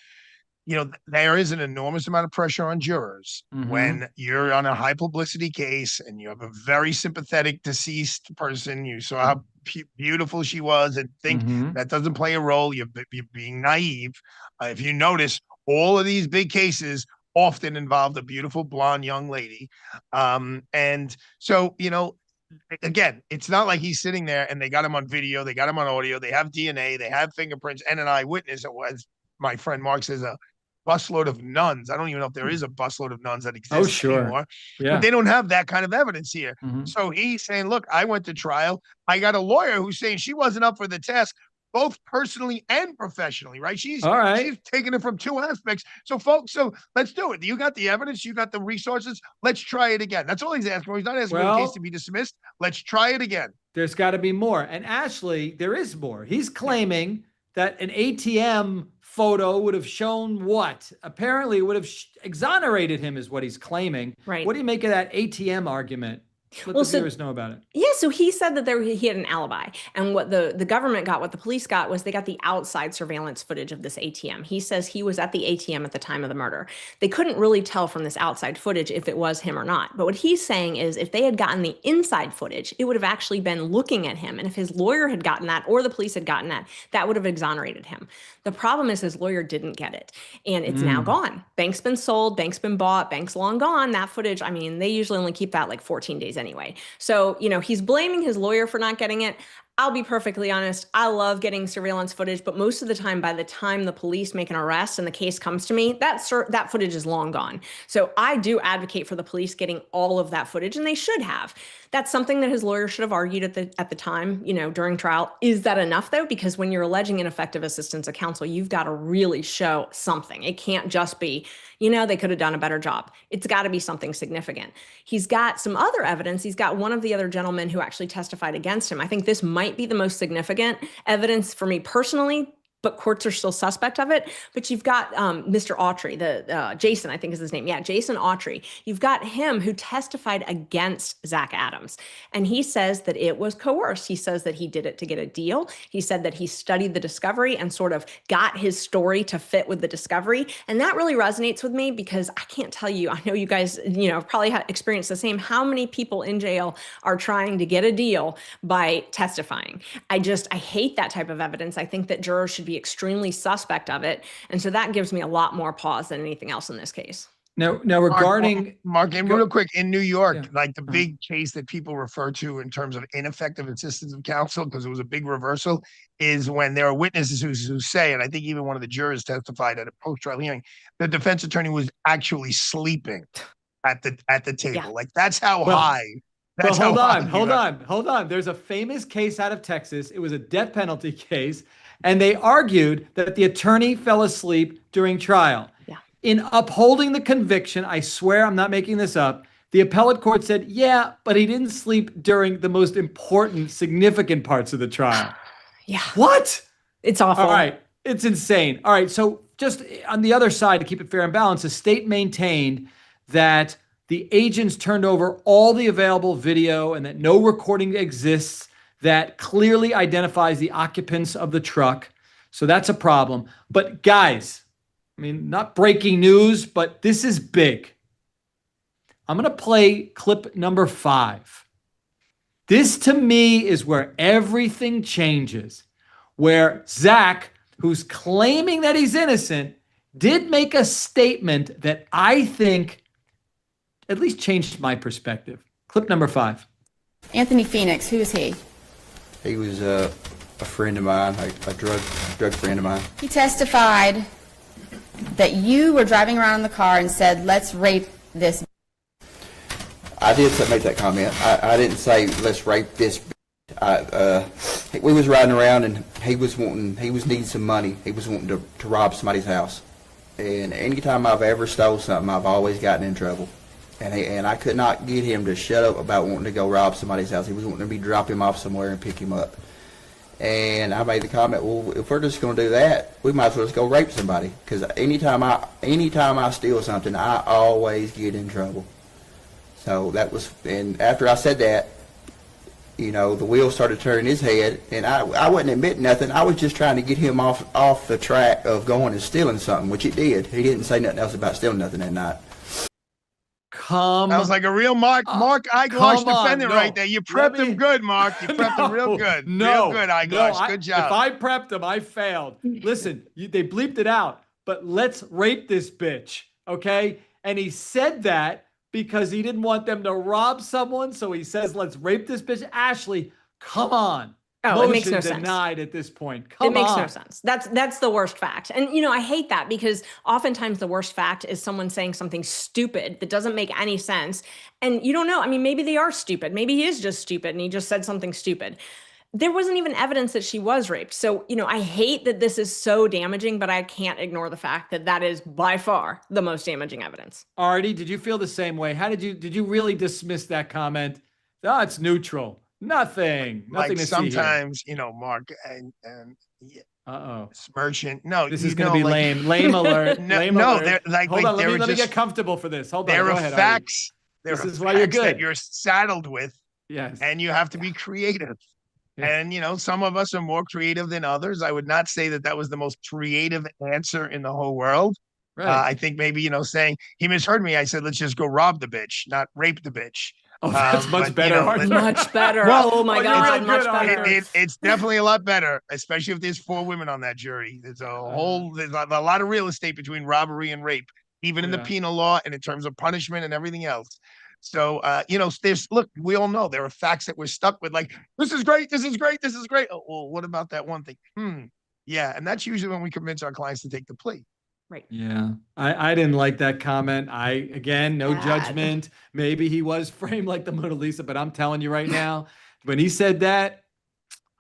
There is an enormous amount of pressure on jurors when you're on a high publicity case and you have a very sympathetic deceased person. You saw how beautiful she was and think that doesn't play a role. You're being naive. If you notice, all of these big cases often involved a beautiful blonde young lady. And so, again, it's not like he's sitting there and they got him on video, they got him on audio, they have DNA, they have fingerprints and an eyewitness. It was, my friend Mark says, a busload of nuns. I don't even know if there is a busload of nuns that exist anymore. Yeah. But they don't have that kind of evidence here. So he's saying, look, I went to trial. I got a lawyer who's saying she wasn't up for the task. both personally and professionally, right? She's taking it from two aspects. So, folks, let's do it. You got the evidence, you got the resources. Let's try it again. That's all he's asking for. He's not asking for the case to be dismissed. Let's try it again. There's got to be more. And Ashley, there is more. He's claiming that an ATM photo would have shown what? Apparently, it would have exonerated him, is what he's claiming. Right. What do you make of that ATM argument? Let the viewers know about it. Yeah, so he said that he had an alibi. And what the government got, what the police got, was they got the outside surveillance footage of this ATM. He says he was at the ATM at the time of the murder. They couldn't really tell from this outside footage if it was him or not. But what he's saying is if they had gotten the inside footage, it would have actually been looking at him. And if his lawyer had gotten that or the police had gotten that, that would have exonerated him. The problem is his lawyer didn't get it. And it's now gone. Bank's been sold, bank's been bought, bank's long gone. That footage, I mean, they usually only keep that like 14 days anyway. So, he's blaming his lawyer for not getting it. I'll be perfectly honest. I love getting surveillance footage, but most of the time, by the time the police make an arrest and the case comes to me, that footage is long gone. So I do advocate for the police getting all of that footage, and they should have. That's something that his lawyer should have argued at the time, during trial. Is that enough though? Because when you're alleging ineffective assistance of counsel, you've got to really show something. It can't just be, they could have done a better job. It's got to be something significant. He's got some other evidence. He's got one of the other gentlemen who actually testified against him. I think this might be the most significant evidence for me personally, but courts are still suspect of it. But you've got Mr. Autry, Jason, I think is his name. Yeah, Jason Autry. You've got him who testified against Zach Adams. And he says that it was coerced. He says that he did it to get a deal. He said that he studied the discovery and sort of got his story to fit with the discovery. And that really resonates with me because I can't tell you, I know you guys, probably experienced the same, how many people in jail are trying to get a deal by testifying. I hate that type of evidence. I think that jurors should be extremely suspect of it. And so that gives me a lot more pause than anything else in this case. Now regarding Mark, and real quick, in New York, like the big case that people refer to in terms of ineffective assistance of counsel, because it was a big reversal, is when there are witnesses who say, and I think even one of the jurors testified at a post-trial hearing, the defense attorney was actually sleeping at the table. Yeah. Like that's how high. But hold on. There's a famous case out of Texas. It was a death penalty case. And they argued that the attorney fell asleep during trial. Yeah. In upholding the conviction, I swear I'm not making this up, the appellate court said, yeah, but he didn't sleep during the most important, significant parts of the trial. Yeah. What? It's awful. All right. It's insane. All right. So just on the other side, to keep it fair and balanced, the state maintained that the agents turned over all the available video and that no recording exists that clearly identifies the occupants of the truck. So that's a problem. But guys, I mean, not breaking news, but this is big. I'm going to play clip number 5. This to me is where everything changes, where Zach, who's claiming that he's innocent, did make a statement that I think at least changed my perspective. Clip number 5. Anthony Phoenix, who is he? He was a friend of mine, a drug friend of mine. He testified that you were driving around in the car and said, let's rape this. I did make that comment. I didn't say, let's rape this. We was riding around and he was needing some money. He was wanting to rob somebody's house. And anytime I've ever stole something, I've always gotten in trouble. And I could not get him to shut up about wanting to go rob somebody's house. He was wanting to be drop him off somewhere and pick him up. And I made the comment, well, if we're just going to do that, we might as well just go rape somebody. Because anytime I steal something, I always get in trouble. So that was, and after I said that, the wheels started turning his head, and I wasn't admitting nothing. I was just trying to get him off the track of going and stealing something, which he did. He didn't say nothing else about stealing nothing that night. That was like a real Mark Eiglar's defendant right there. You prepped him good, Mark. You prepped him real good. Real good, Eiglar. Good job. If I prepped him, I failed. Listen, they bleeped it out, but let's rape this bitch, okay? And he said that because he didn't want them to rob someone, so he says, let's rape this bitch. Ashley, come on. Oh, it makes no sense. Denied at this point. Come on. It makes no sense. That's the worst fact. And, I hate that because oftentimes the worst fact is someone saying something stupid that doesn't make any sense. And you don't know. I mean, maybe they are stupid. Maybe he is just stupid and he just said something stupid. there wasn't even evidence that she was raped. So, I hate that this is so damaging, but I can't ignore the fact that that is by far the most damaging evidence. Artie, did you feel the same way? Did you really dismiss that comment? Oh, it's neutral. Nothing Like to see here. sometimes, Mark and Smirching. No, this is going to be lame. Lame alert. Lame alert. Hold on. Let me get comfortable for this. Hold on. There Go are ahead, facts. This is why you're good. That you're saddled with. Yes. And you have to be creative. Yeah. And, some of us are more creative than others. I would not say that was the most creative answer in the whole world. Right. I think maybe, saying he misheard me. I said, let's just go rob the bitch, not rape the bitch. Oh, that's much better. Much better. Well, oh my God, much better. It's definitely a lot better, especially if there's 4 women on that jury. There's a lot of real estate between robbery and rape, even in the penal law and in terms of punishment and everything else. So, we all know there are facts that we're stuck with, like, this is great, this is great, this is great. Oh, well, what about that one thing? Yeah. And that's usually when we convince our clients to take the plea. Right. Yeah. I didn't like that comment. No judgment. Maybe he was framed like the Mona Lisa, but I'm telling you right now, when he said that,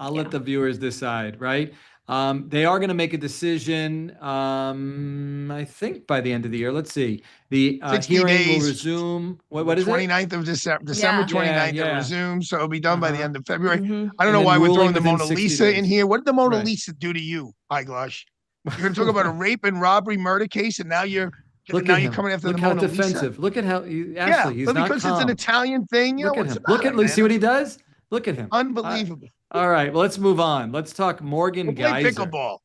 I'll let the viewers decide, right? They are going to make a decision, I think by the end of the year. Let's see. The hearing will resume. What is it? 29th of December. December 29th it resumes. So it'll be done by the end of February. I don't know then why we're throwing ruling the within Mona 60 Lisa days. in here. What did the Mona Lisa do to you, Eyeglass? You're going to talk about a rape and robbery murder case, and now you're coming after the Mona defensive. Lisa. Look at how he's not because calm. it's an Italian thing. Look at him. See what he does? Look at him. Unbelievable. All right. Well, let's move on. Let's talk Morgan Geyser. Play pickleball.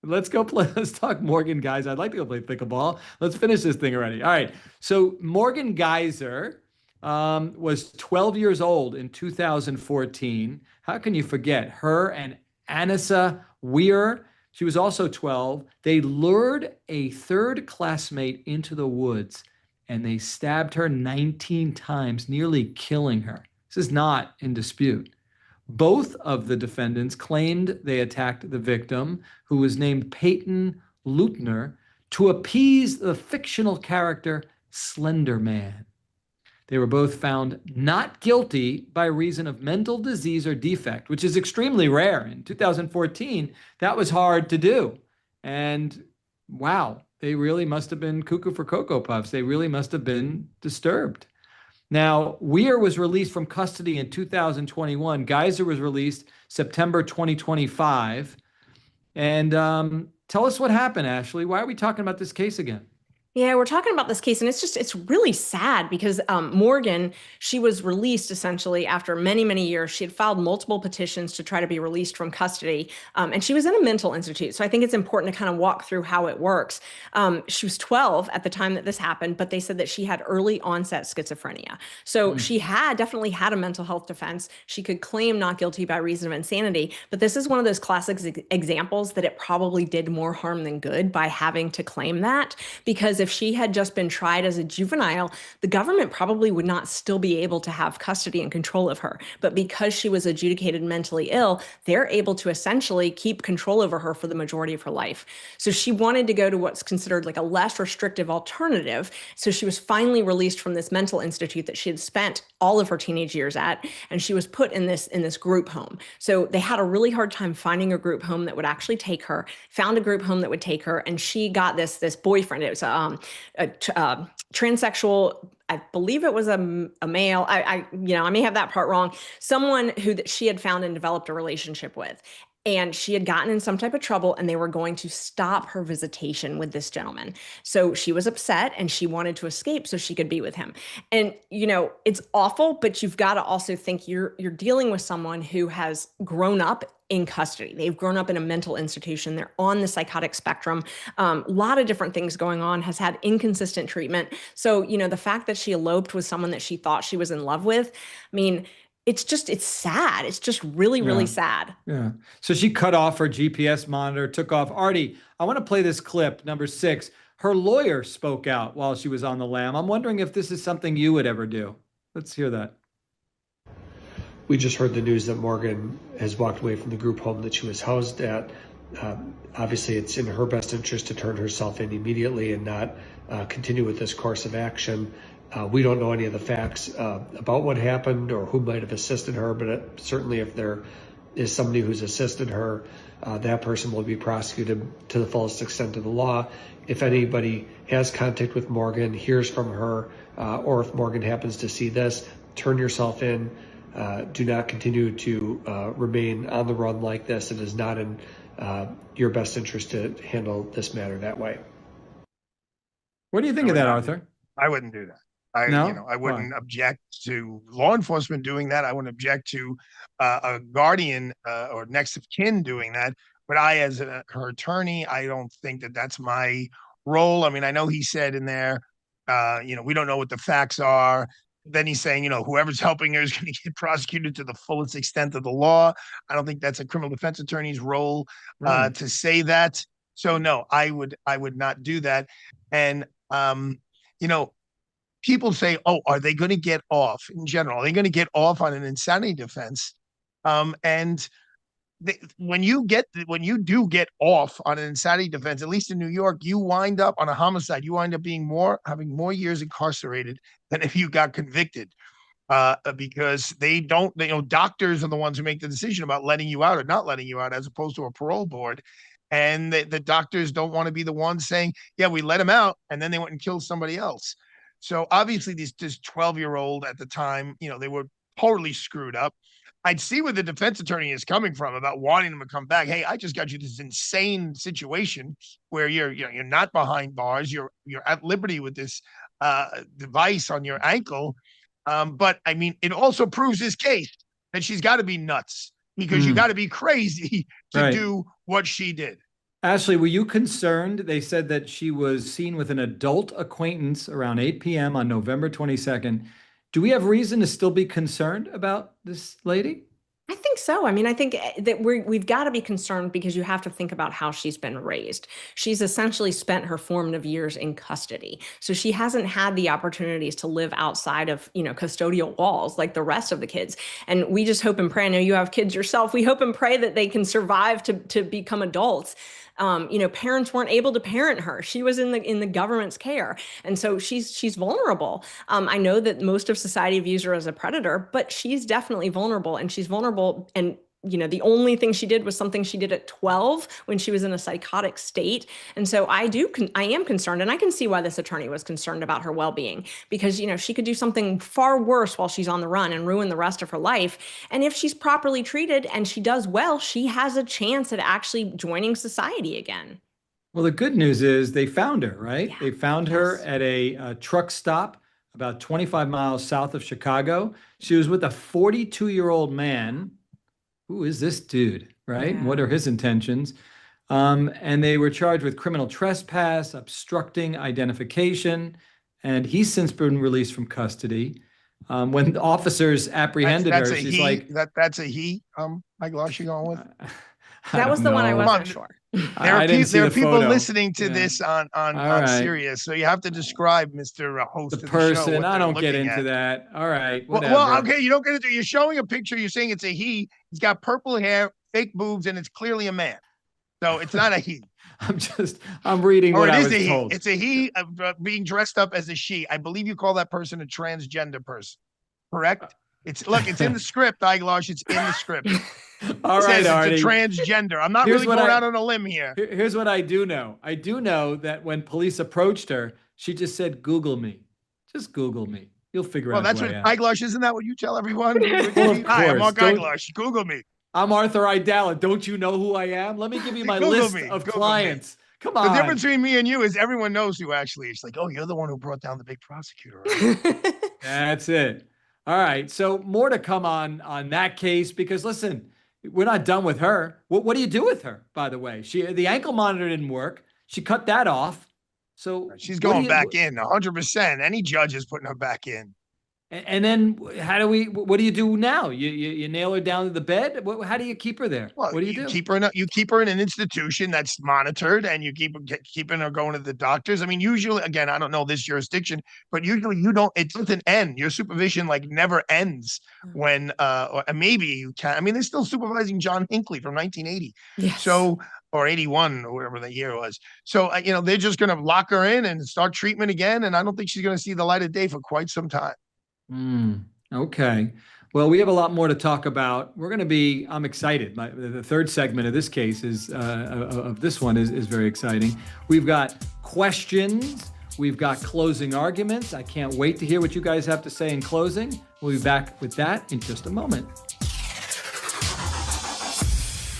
Let's talk Morgan Geyser. I'd like to go play pickleball. Let's finish this thing already. All right. So Morgan Geyser was 12 years old in 2014. How can you forget her and Anissa Weir? She was also 12. They lured a third classmate into the woods and they stabbed her 19 times, nearly killing her. This is not in dispute. Both of the defendants claimed they attacked the victim, who was named Peyton Leutner, to appease the fictional character Slender Man. They were both found not guilty by reason of mental disease or defect, which is extremely rare. In 2014, that was hard to do. And wow, they really must have been cuckoo for Cocoa Puffs. They really must have been disturbed. Now, Weir was released from custody in 2021. Geyser was released September 2025. And tell us what happened, Ashley. Why are we talking about this case again? Yeah, we're talking about this case, and it's really sad because Morgan, she was released essentially after many, many years. She had filed multiple petitions to try to be released from custody, and she was in a mental institute. So I think it's important to kind of walk through how it works. She was 12 at the time that this happened, but they said that she had early onset schizophrenia. So she definitely had a mental health defense. She could claim not guilty by reason of insanity, but this is one of those classic examples that it probably did more harm than good by having to claim that, because if she had just been tried as a juvenile, the government probably would not still be able to have custody and control of her. But because she was adjudicated mentally ill, they're able to essentially keep control over her for the majority of her life. So she wanted to go to what's considered like a less restrictive alternative. So she was finally released from this mental institute that she had spent all of her teenage years at, and she was put in this group home. So they had a really hard time finding a group home that would actually take her, found a group home that would take her, and she got this boyfriend. It was a transsexual, I believe it was a male. I may have that part wrong. Someone who she had found and developed a relationship with. And she had gotten in some type of trouble, and they were going to stop her visitation with this gentleman. So she was upset and she wanted to escape so she could be with him. And, it's awful, but you've got to also think you're dealing with someone who has grown up in custody. They've grown up in a mental institution. They're on the psychotic spectrum. A lot of different things going on, has had inconsistent treatment. So, the fact that she eloped with someone that she thought she was in love with, it's sad. It's just really, really sad. Yeah. So she cut off her GPS monitor, took off. Artie, I want to play this clip, number 6. Her lawyer spoke out while she was on the lam. I'm wondering if this is something you would ever do. Let's hear that. We just heard the news that Morgan has walked away from the group home that she was housed at. Obviously, it's in her best interest to turn herself in immediately and not continue with this course of action. We don't know any of the facts about what happened or who might have assisted her, but certainly if there is somebody who's assisted her, that person will be prosecuted to the fullest extent of the law. If anybody has contact with Morgan, hears from her, or if Morgan happens to see this, turn yourself in. Do not continue to remain on the run like this. It is not in your best interest to handle this matter that way. What do you think of that, Arthur? I wouldn't do that. I wouldn't object to law enforcement doing that. I wouldn't object to a guardian or next of kin doing that. But I, as her attorney, I don't think that that's my role. I mean, I know he said in there, we don't know what the facts are. Then he's saying, whoever's helping her is going to get prosecuted to the fullest extent of the law. I don't think that's a criminal defense attorney's role to say that. So no, I would not do that. And people say, oh, are they going to get off in general? Are they going to get off on an insanity defense? When you do get off on an insanity defense, at least in New York, you wind up on a homicide. You wind up having more years incarcerated than if you got convicted, because doctors are the ones who make the decision about letting you out or not letting you out, as opposed to a parole board. And the doctors don't want to be the ones saying, yeah, we let him out, and then they went and killed somebody else. So obviously this 12-year-old at the time, they were totally screwed up. I'd see where the defense attorney is coming from about wanting them to come back. Hey, I just got you this insane situation where you're not behind bars. You're at liberty with this device on your ankle. But I mean, it also proves his case that she's got to be nuts, because you got to be crazy to do what she did. Ashley, were you concerned? They said that she was seen with an adult acquaintance around 8 p.m. on November 22nd. Do we have reason to still be concerned about this lady? I think so. I mean, I think that we've got to be concerned, because you have to think about how she's been raised. She's essentially spent her formative years in custody. So she hasn't had the opportunities to live outside of, custodial walls like the rest of the kids. And we just hope and pray. I know you have kids yourself. We hope and pray that they can survive to become adults. Parents weren't able to parent her. She was in the government's care. And so she's vulnerable. I know that most of society views her as a predator, but she's definitely vulnerable, and she's vulnerable. And the only thing she did was something she did at 12 when she was in a psychotic state. And so I am concerned, and I can see why this attorney was concerned about her well-being, because, she could do something far worse while she's on the run and ruin the rest of her life. And if she's properly treated and she does well, she has a chance at actually joining society again. Well, the good news is they found her, right? Yeah. They found her at a truck stop about 25 miles south of Chicago. She was with a 42-year-old man. Who is this dude, right? Yeah. What are his intentions? And they were charged with criminal trespass, obstructing identification, and he's since been released from custody. When the officers apprehended her, she's like, that's a he, Mike Losh, you going with? That was the one I wasn't sure. There are people listening to this on Sirius, so you have to describe Mr. Host the of the person. show. I don't get into that. All right. Well, okay, you don't get into. You're showing a picture. You're saying it's a he. He's got purple hair, fake boobs, and it's clearly a man. So it's not a he. I'm reading what I was told. It's a he being dressed up as a she. I believe you call that person a transgender person, correct? It's in the script, Iglosh. It's in the script. All right, Artie. It's a transgender. I'm not really going out on a limb here. Here's what I do know. I do know that when police approached her, she just said, "Google me. Just Google me. You'll figure out." Well, that's what Iglosh. Isn't that what you tell everyone? Hi, I'm Mark Iglosh. Google me. I'm Arthur Aidala. Don't you know who I am? Let me give you my list of clients. Come on. The difference between me and you is everyone knows who actually is. Like, oh, you're the one who brought down the big prosecutor. Right? That's it. All right. So more to come on that case, because listen, we're not done with her. What do you do with her, by the way? The ankle monitor didn't work. She cut that off. So she's going back in 100%. Any judge is putting her back in. And then what do you do now? You nail her down to the bed? How do you keep her there? Well, what do you do? You keep her in an institution that's monitored, and you keeping her going to the doctors. I mean, usually, again, I don't know this jurisdiction, but usually it doesn't end. Your supervision never ends when, or maybe you can. I mean, they're still supervising John Hinckley from 1980. Yes. So, or 81 or whatever the year was. So, they're just going to lock her in and start treatment again. And I don't think she's going to see the light of day for quite some time. Okay. Well, we have a lot more to talk about. I'm excited. The third segment of this case of this one is very exciting. We've got questions. We've got closing arguments. I can't wait to hear what you guys have to say in closing. We'll be back with that in just a moment.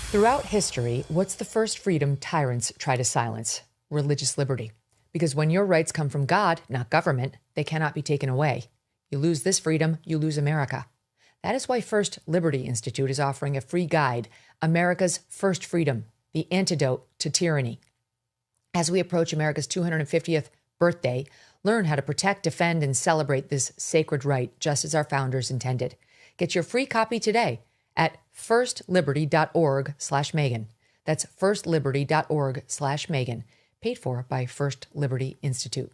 Throughout history, what's the first freedom tyrants try to silence? Religious liberty. Because when your rights come from God, not government, they cannot be taken away. You lose this freedom, you lose America. That is why First Liberty Institute is offering a free guide, America's First Freedom, the antidote to tyranny. As we approach America's 250th birthday, learn how to protect, defend, and celebrate this sacred right, just as our founders intended. Get your free copy today at firstliberty.org/Megan. That's firstliberty.org/Megan. Paid for by First Liberty Institute.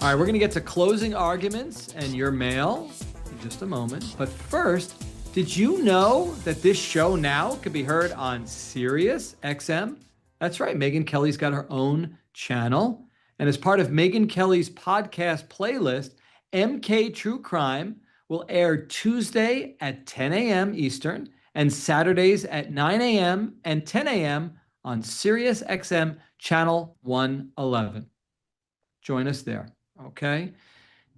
All right, we're going to get to closing arguments and your mail in just a moment. But first, did you know that this show now can be heard on Sirius XM? That's right. Megyn Kelly's got her own channel. And as part of Megyn Kelly's podcast playlist, MK True Crime will air Tuesday at 10 a.m. Eastern and Saturdays at 9 a.m. and 10 a.m. on Sirius XM channel 111. Join us there. Okay.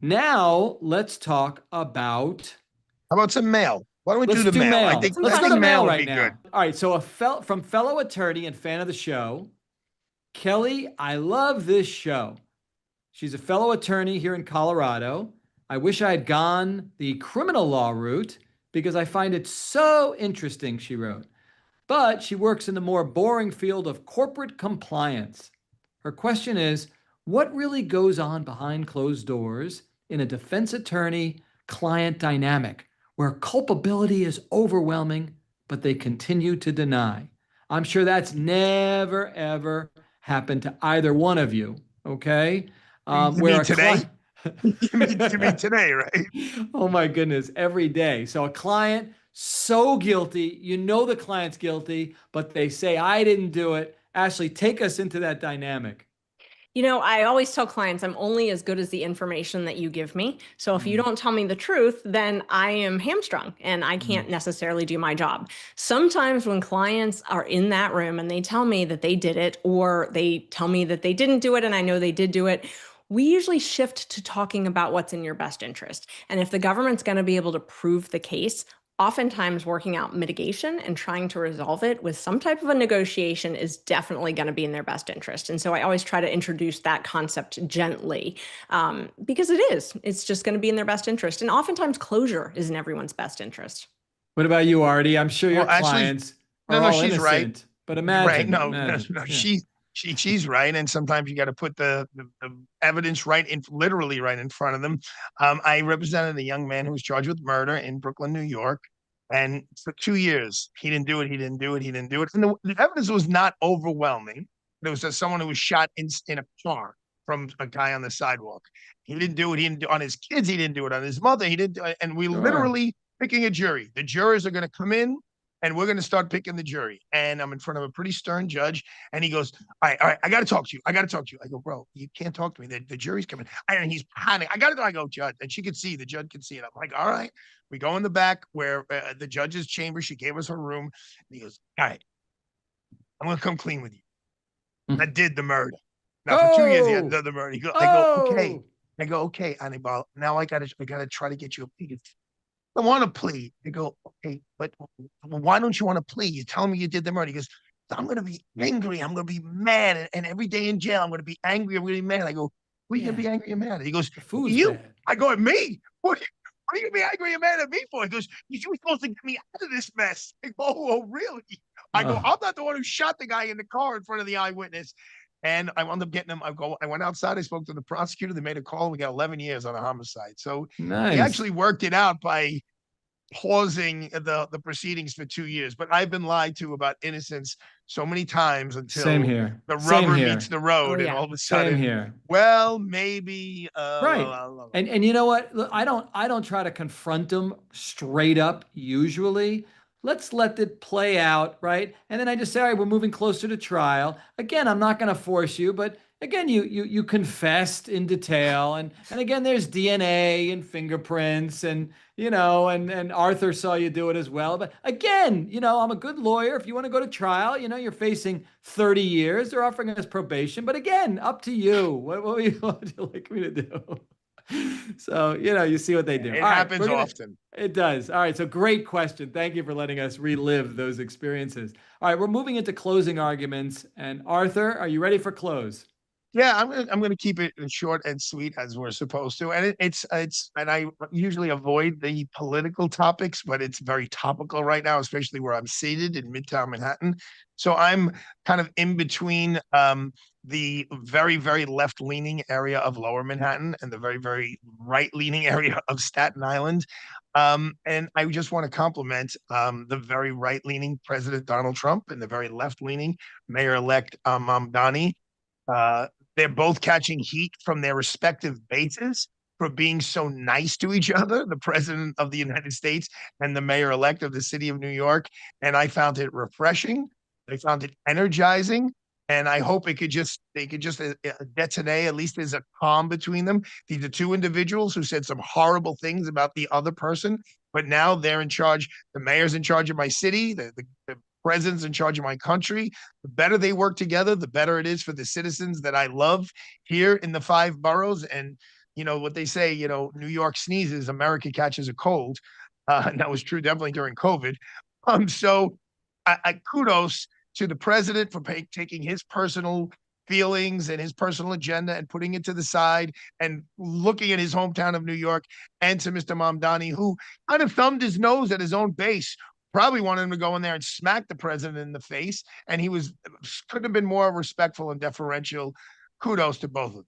Now let's talk about. How about some mail? Why don't we Let's do the do mail? mail. I think Let's go to mail would right be now. good. All right. So from fellow attorney and fan of the show, Kelly, I love this show. She's a fellow attorney here in Colorado. I wish I had gone the criminal law route because I find it so interesting, she wrote. But she works in the more boring field of corporate compliance. Her question is, what really goes on behind closed doors in a defense attorney-client dynamic where culpability is overwhelming, but they continue to deny? I'm sure that's never, ever happened to either one of you, okay? You mean today? You mean today, right? Oh my goodness, every day. So a client so guilty, you know the client's guilty, but they say, I didn't do it. Ashley, take us into that dynamic. You know, I always tell clients I'm only as good as the information that you give me. So if you don't tell me the truth, then I am hamstrung and I can't necessarily do my job. Sometimes when clients are in that room and they tell me that they did it, or they tell me that they didn't do it and I know they did do it, we usually shift to talking about what's in your best interest. And if the government's going to be able to prove the case, oftentimes working out mitigation and trying to resolve it with some type of a negotiation is definitely going to be in their best interest. And so I always try to introduce that concept gently because it's just going to be in their best interest. And oftentimes closure is in everyone's best interest. What about you, Artie? I'm sure your clients are all she's innocent, right. But imagine. Right. No, she's right. And sometimes you got to put the evidence literally right in front of them. I represented a young man who was charged with murder in Brooklyn, New York. And for 2 years, he didn't do it. And the evidence was not overwhelming. There was just someone who was shot in a car from a guy on the sidewalk. He didn't do it. He didn't do it on his kids. He didn't do it on his mother. He didn't do it. And we literally picking a jury. The jurors are going to come in and we're going to start picking the jury. And I'm in front of a pretty stern judge. And he goes, all right, I got to talk to you. I go, bro, you can't talk to me. The jury's coming. And he's panicking. I go, judge. And she could see, the judge could see it. I'm like, all right. We go in the back where the judge's chamber, she gave us her room. And he goes, all right, I'm going to come clean with you. I did the murder. Now, for 2 years, he had done the murder. I go, okay. I go, okay, Aidala, now I gotta try to get you a plea. I want to plea. I go, okay, but why don't you want to plea? You tell me you did the murder. He goes, I'm going to be angry. I'm going to be mad. And every day in jail, I'm going to be angry. I'm going to be mad. I go, what are you going to be angry and mad at? He goes, you? Bad. I go, at me? What are you going to be angry and mad at me for? He goes, you were supposed to get me out of this mess. I go, oh, really? I go, I'm not the one who shot the guy in the car in front of the eyewitness. And I wound up getting him. I went outside. I spoke to the prosecutor. They made a call. We got 11 years on a homicide. So He actually worked it out by pausing the proceedings for 2 years. But I've been lied to about innocence so many times until the rubber meets the road, and all of a sudden, well, maybe right. And you know what? Look, I don't try to confront them straight up usually. Let's let it play out, right? And then I just say, all right, we're moving closer to trial. Again, I'm not going to force you, but again, you confessed in detail, and again, there's DNA and fingerprints, and and Arthur saw you do it as well. But again, I'm a good lawyer. If you want to go to trial, you're facing 30 years. They're offering us probation, but again, up to you. What would you like me to do? So, you see what they do. It All right, happens often. It does. All right. So great question. Thank you for letting us relive those experiences. All right. We're moving into closing arguments. And Arthur, are you ready for close? Yeah, I'm gonna keep it short and sweet as we're supposed to, and it's and I usually avoid the political topics, but it's very topical right now, especially where I'm seated in Midtown Manhattan. So I'm kind of in between the very very left leaning area of Lower Manhattan and the very very right leaning area of Staten Island. And I just want to compliment the very right leaning President Donald Trump and the very left leaning Mayor-elect Mamdani. They're both catching heat from their respective bases for being so nice to each other, the president of the United States and the mayor-elect of the city of New York. And I found it refreshing. I found it energizing. And I hope they could just detonate, at least there's a calm between them. These are two individuals who said some horrible things about the other person, but now they're in charge. The mayor's in charge of my city. The president's in charge of my country. The better they work together, the better it is for the citizens that I love here in the 5 boroughs. And what they say, New York sneezes, America catches a cold. And that was true definitely during COVID. So I kudos to the president for taking his personal feelings and his personal agenda and putting it to the side and looking at his hometown of New York, and to Mr. Mamdani, who kind of thumbed his nose at his own base. Probably wanted him to go in there and smack the president in the face, and he couldn't have been more respectful and deferential. Kudos to both of them.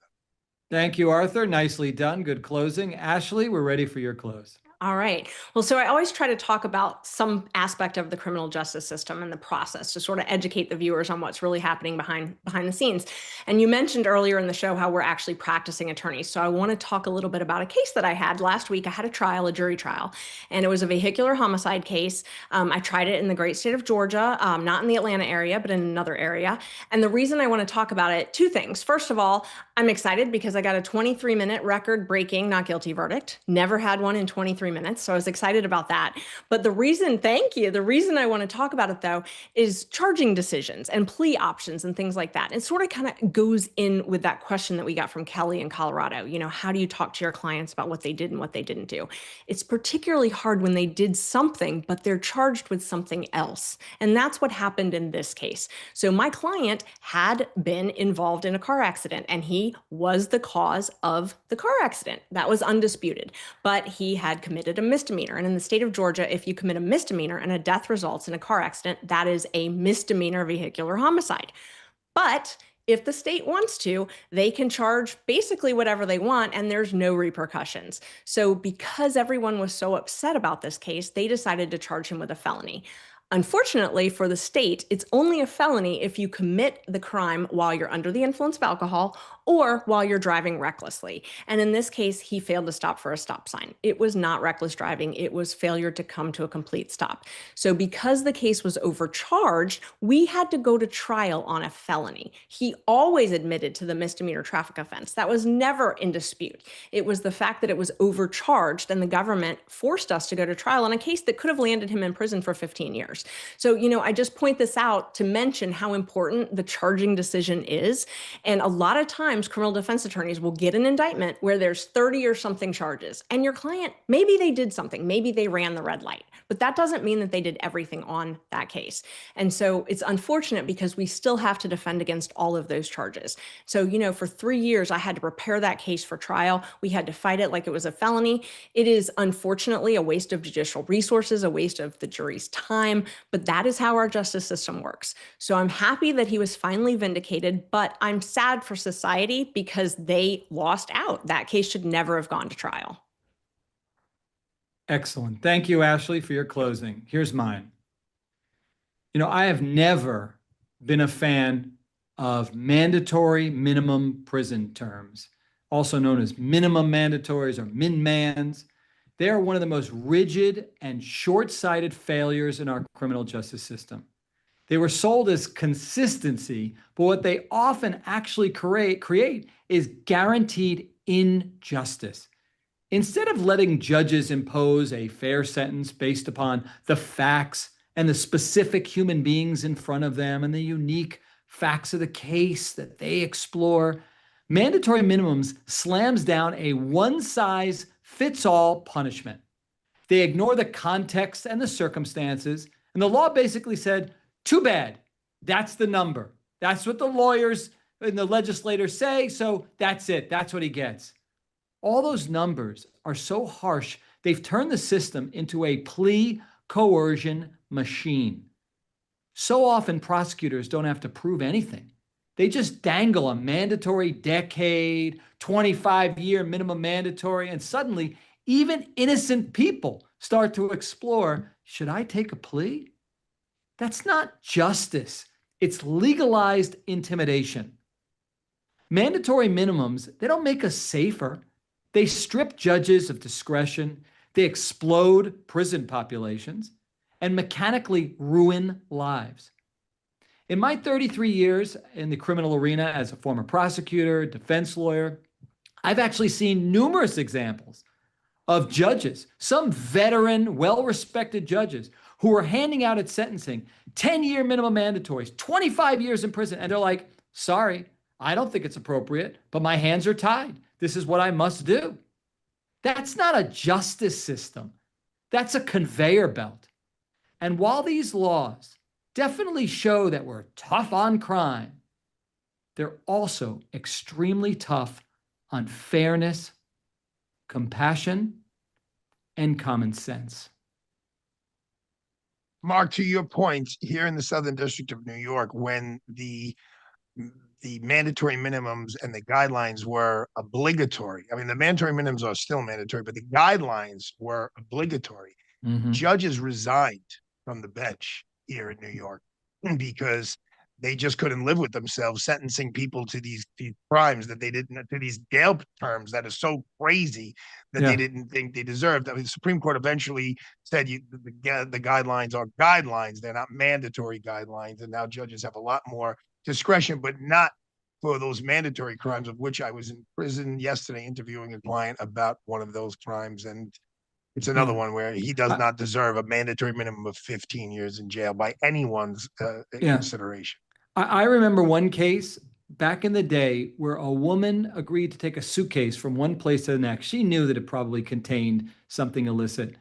Thank you, Arthur. Nicely done. Good closing. Ashley, we're ready for your close. All right. Well, so I always try to talk about some aspect of the criminal justice system and the process to sort of educate the viewers on what's really happening behind the scenes. And you mentioned earlier in the show how we're actually practicing attorneys. So I want to talk a little bit about a case that I had last week. I had a jury trial, and it was a vehicular homicide case. I tried it in the great state of Georgia, not in the Atlanta area, but in another area. And the reason I want to talk about it, two things. First of all, I'm excited because I got a 23-minute record-breaking not guilty verdict. Never had one in 23 minutes, so I was excited about that. But the reason I want to talk about it, though, is charging decisions and plea options and things like that. It sort of kind of goes in with that question that we got from Kelly in Colorado. How do you talk to your clients about what they did and what they didn't do? It's particularly hard when they did something, but they're charged with something else. And that's what happened in this case. So my client had been involved in a car accident, and he was the cause of the car accident. That was undisputed. But he had committed a misdemeanor. And in the state of Georgia, if you commit a misdemeanor and a death results in a car accident, that is a misdemeanor vehicular homicide. But if the state wants to, they can charge basically whatever they want, and there's no repercussions. So because everyone was so upset about this case, they decided to charge him with a felony. Unfortunately for the state, it's only a felony if you commit the crime while you're under the influence of alcohol or while you're driving recklessly. And in this case, he failed to stop for a stop sign. It was not reckless driving. It was failure to come to a complete stop. So because the case was overcharged, we had to go to trial on a felony. He always admitted to the misdemeanor traffic offense. That was never in dispute. It was the fact that it was overcharged, and the government forced us to go to trial on a case that could have landed him in prison for 15 years. So, I just point this out to mention how important the charging decision is. And a lot of times, criminal defense attorneys will get an indictment where there's 30 or something charges, and your client, maybe they did something, maybe they ran the red light, but that doesn't mean that they did everything on that case. And so it's unfortunate because we still have to defend against all of those charges. So, for 3 years, I had to prepare that case for trial. We had to fight it like it was a felony. It is unfortunately a waste of judicial resources, a waste of the jury's time, but that is how our justice system works. So I'm happy that he was finally vindicated, but I'm sad for society because they lost out. That case should never have gone to trial. Excellent. Thank you, Ashley, for your closing. Here's mine. I have never been a fan of mandatory minimum prison terms, also known as minimum mandatories or min-mans. They are one of the most rigid and short-sighted failures in our criminal justice system. They were sold as consistency, but what they often actually create is guaranteed injustice. Instead of letting judges impose a fair sentence based upon the facts and the specific human beings in front of them and the unique facts of the case that they explore, mandatory minimums slams down a one-size-fits-all punishment. They ignore the context and the circumstances, and the law basically said, too bad, that's the number. That's what the lawyers and the legislators say, so that's it. That's what he gets. All those numbers are so harsh, they've turned the system into a plea coercion machine. So often prosecutors don't have to prove anything. They just dangle a mandatory decade, 25-year minimum mandatory, and suddenly even innocent people start to explore, should I take a plea? That's not justice. It's legalized intimidation. Mandatory minimums, they don't make us safer. They strip judges of discretion, they explode prison populations, and mechanically ruin lives. In my 33 years in the criminal arena as a former prosecutor, defense lawyer, I've actually seen numerous examples of judges, some veteran, well-respected judges, who are handing out at sentencing 10-year minimum mandatories, 25 years in prison, and they're like, sorry, I don't think it's appropriate, but my hands are tied. This is what I must do. That's not a justice system. That's a conveyor belt. And while these laws definitely show that we're tough on crime, they're also extremely tough on fairness, compassion, and common sense. Mark, to your point, here in the Southern District of New York, when the mandatory minimums and the guidelines were obligatory, I mean, the mandatory minimums are still mandatory, but the guidelines were obligatory. Judges resigned from the bench here in New York because they just couldn't live with themselves sentencing people to these crimes that they didn't, to these jail terms that are so crazy that they didn't think they deserved. I mean, the Supreme Court eventually said the guidelines are guidelines. They're not mandatory guidelines. And now judges have a lot more discretion, but not for those mandatory crimes, of which I was in prison yesterday interviewing a client about one of those crimes. And it's another one where he does not deserve a mandatory minimum of 15 years in jail by anyone's consideration. I remember one case back in the day where a woman agreed to take a suitcase from one place to the next. She knew that it probably contained something illicit.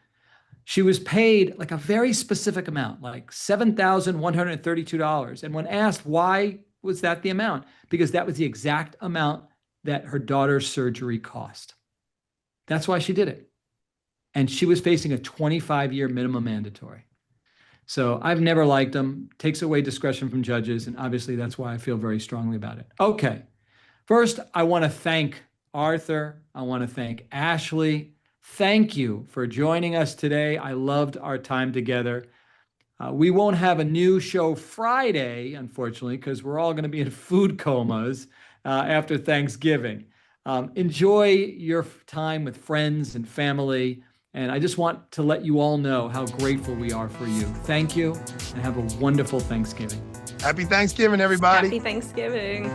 She was paid like a very specific amount, like $7,132. And when asked why was that the amount, because that was the exact amount that her daughter's surgery cost. That's why she did it. And she was facing a 25-year minimum mandatory. So I've never liked them. Takes away discretion from judges. And obviously that's why I feel very strongly about it. Okay. First, I want to thank Arthur. I want to thank Ashley. Thank you for joining us today. I loved our time together. We won't have a new show Friday, unfortunately, because we're all going to be in food comas after Thanksgiving. Enjoy your time with friends and family. And I just want to let you all know how grateful we are for you. Thank you, and have a wonderful Thanksgiving. Happy Thanksgiving, everybody. Happy Thanksgiving.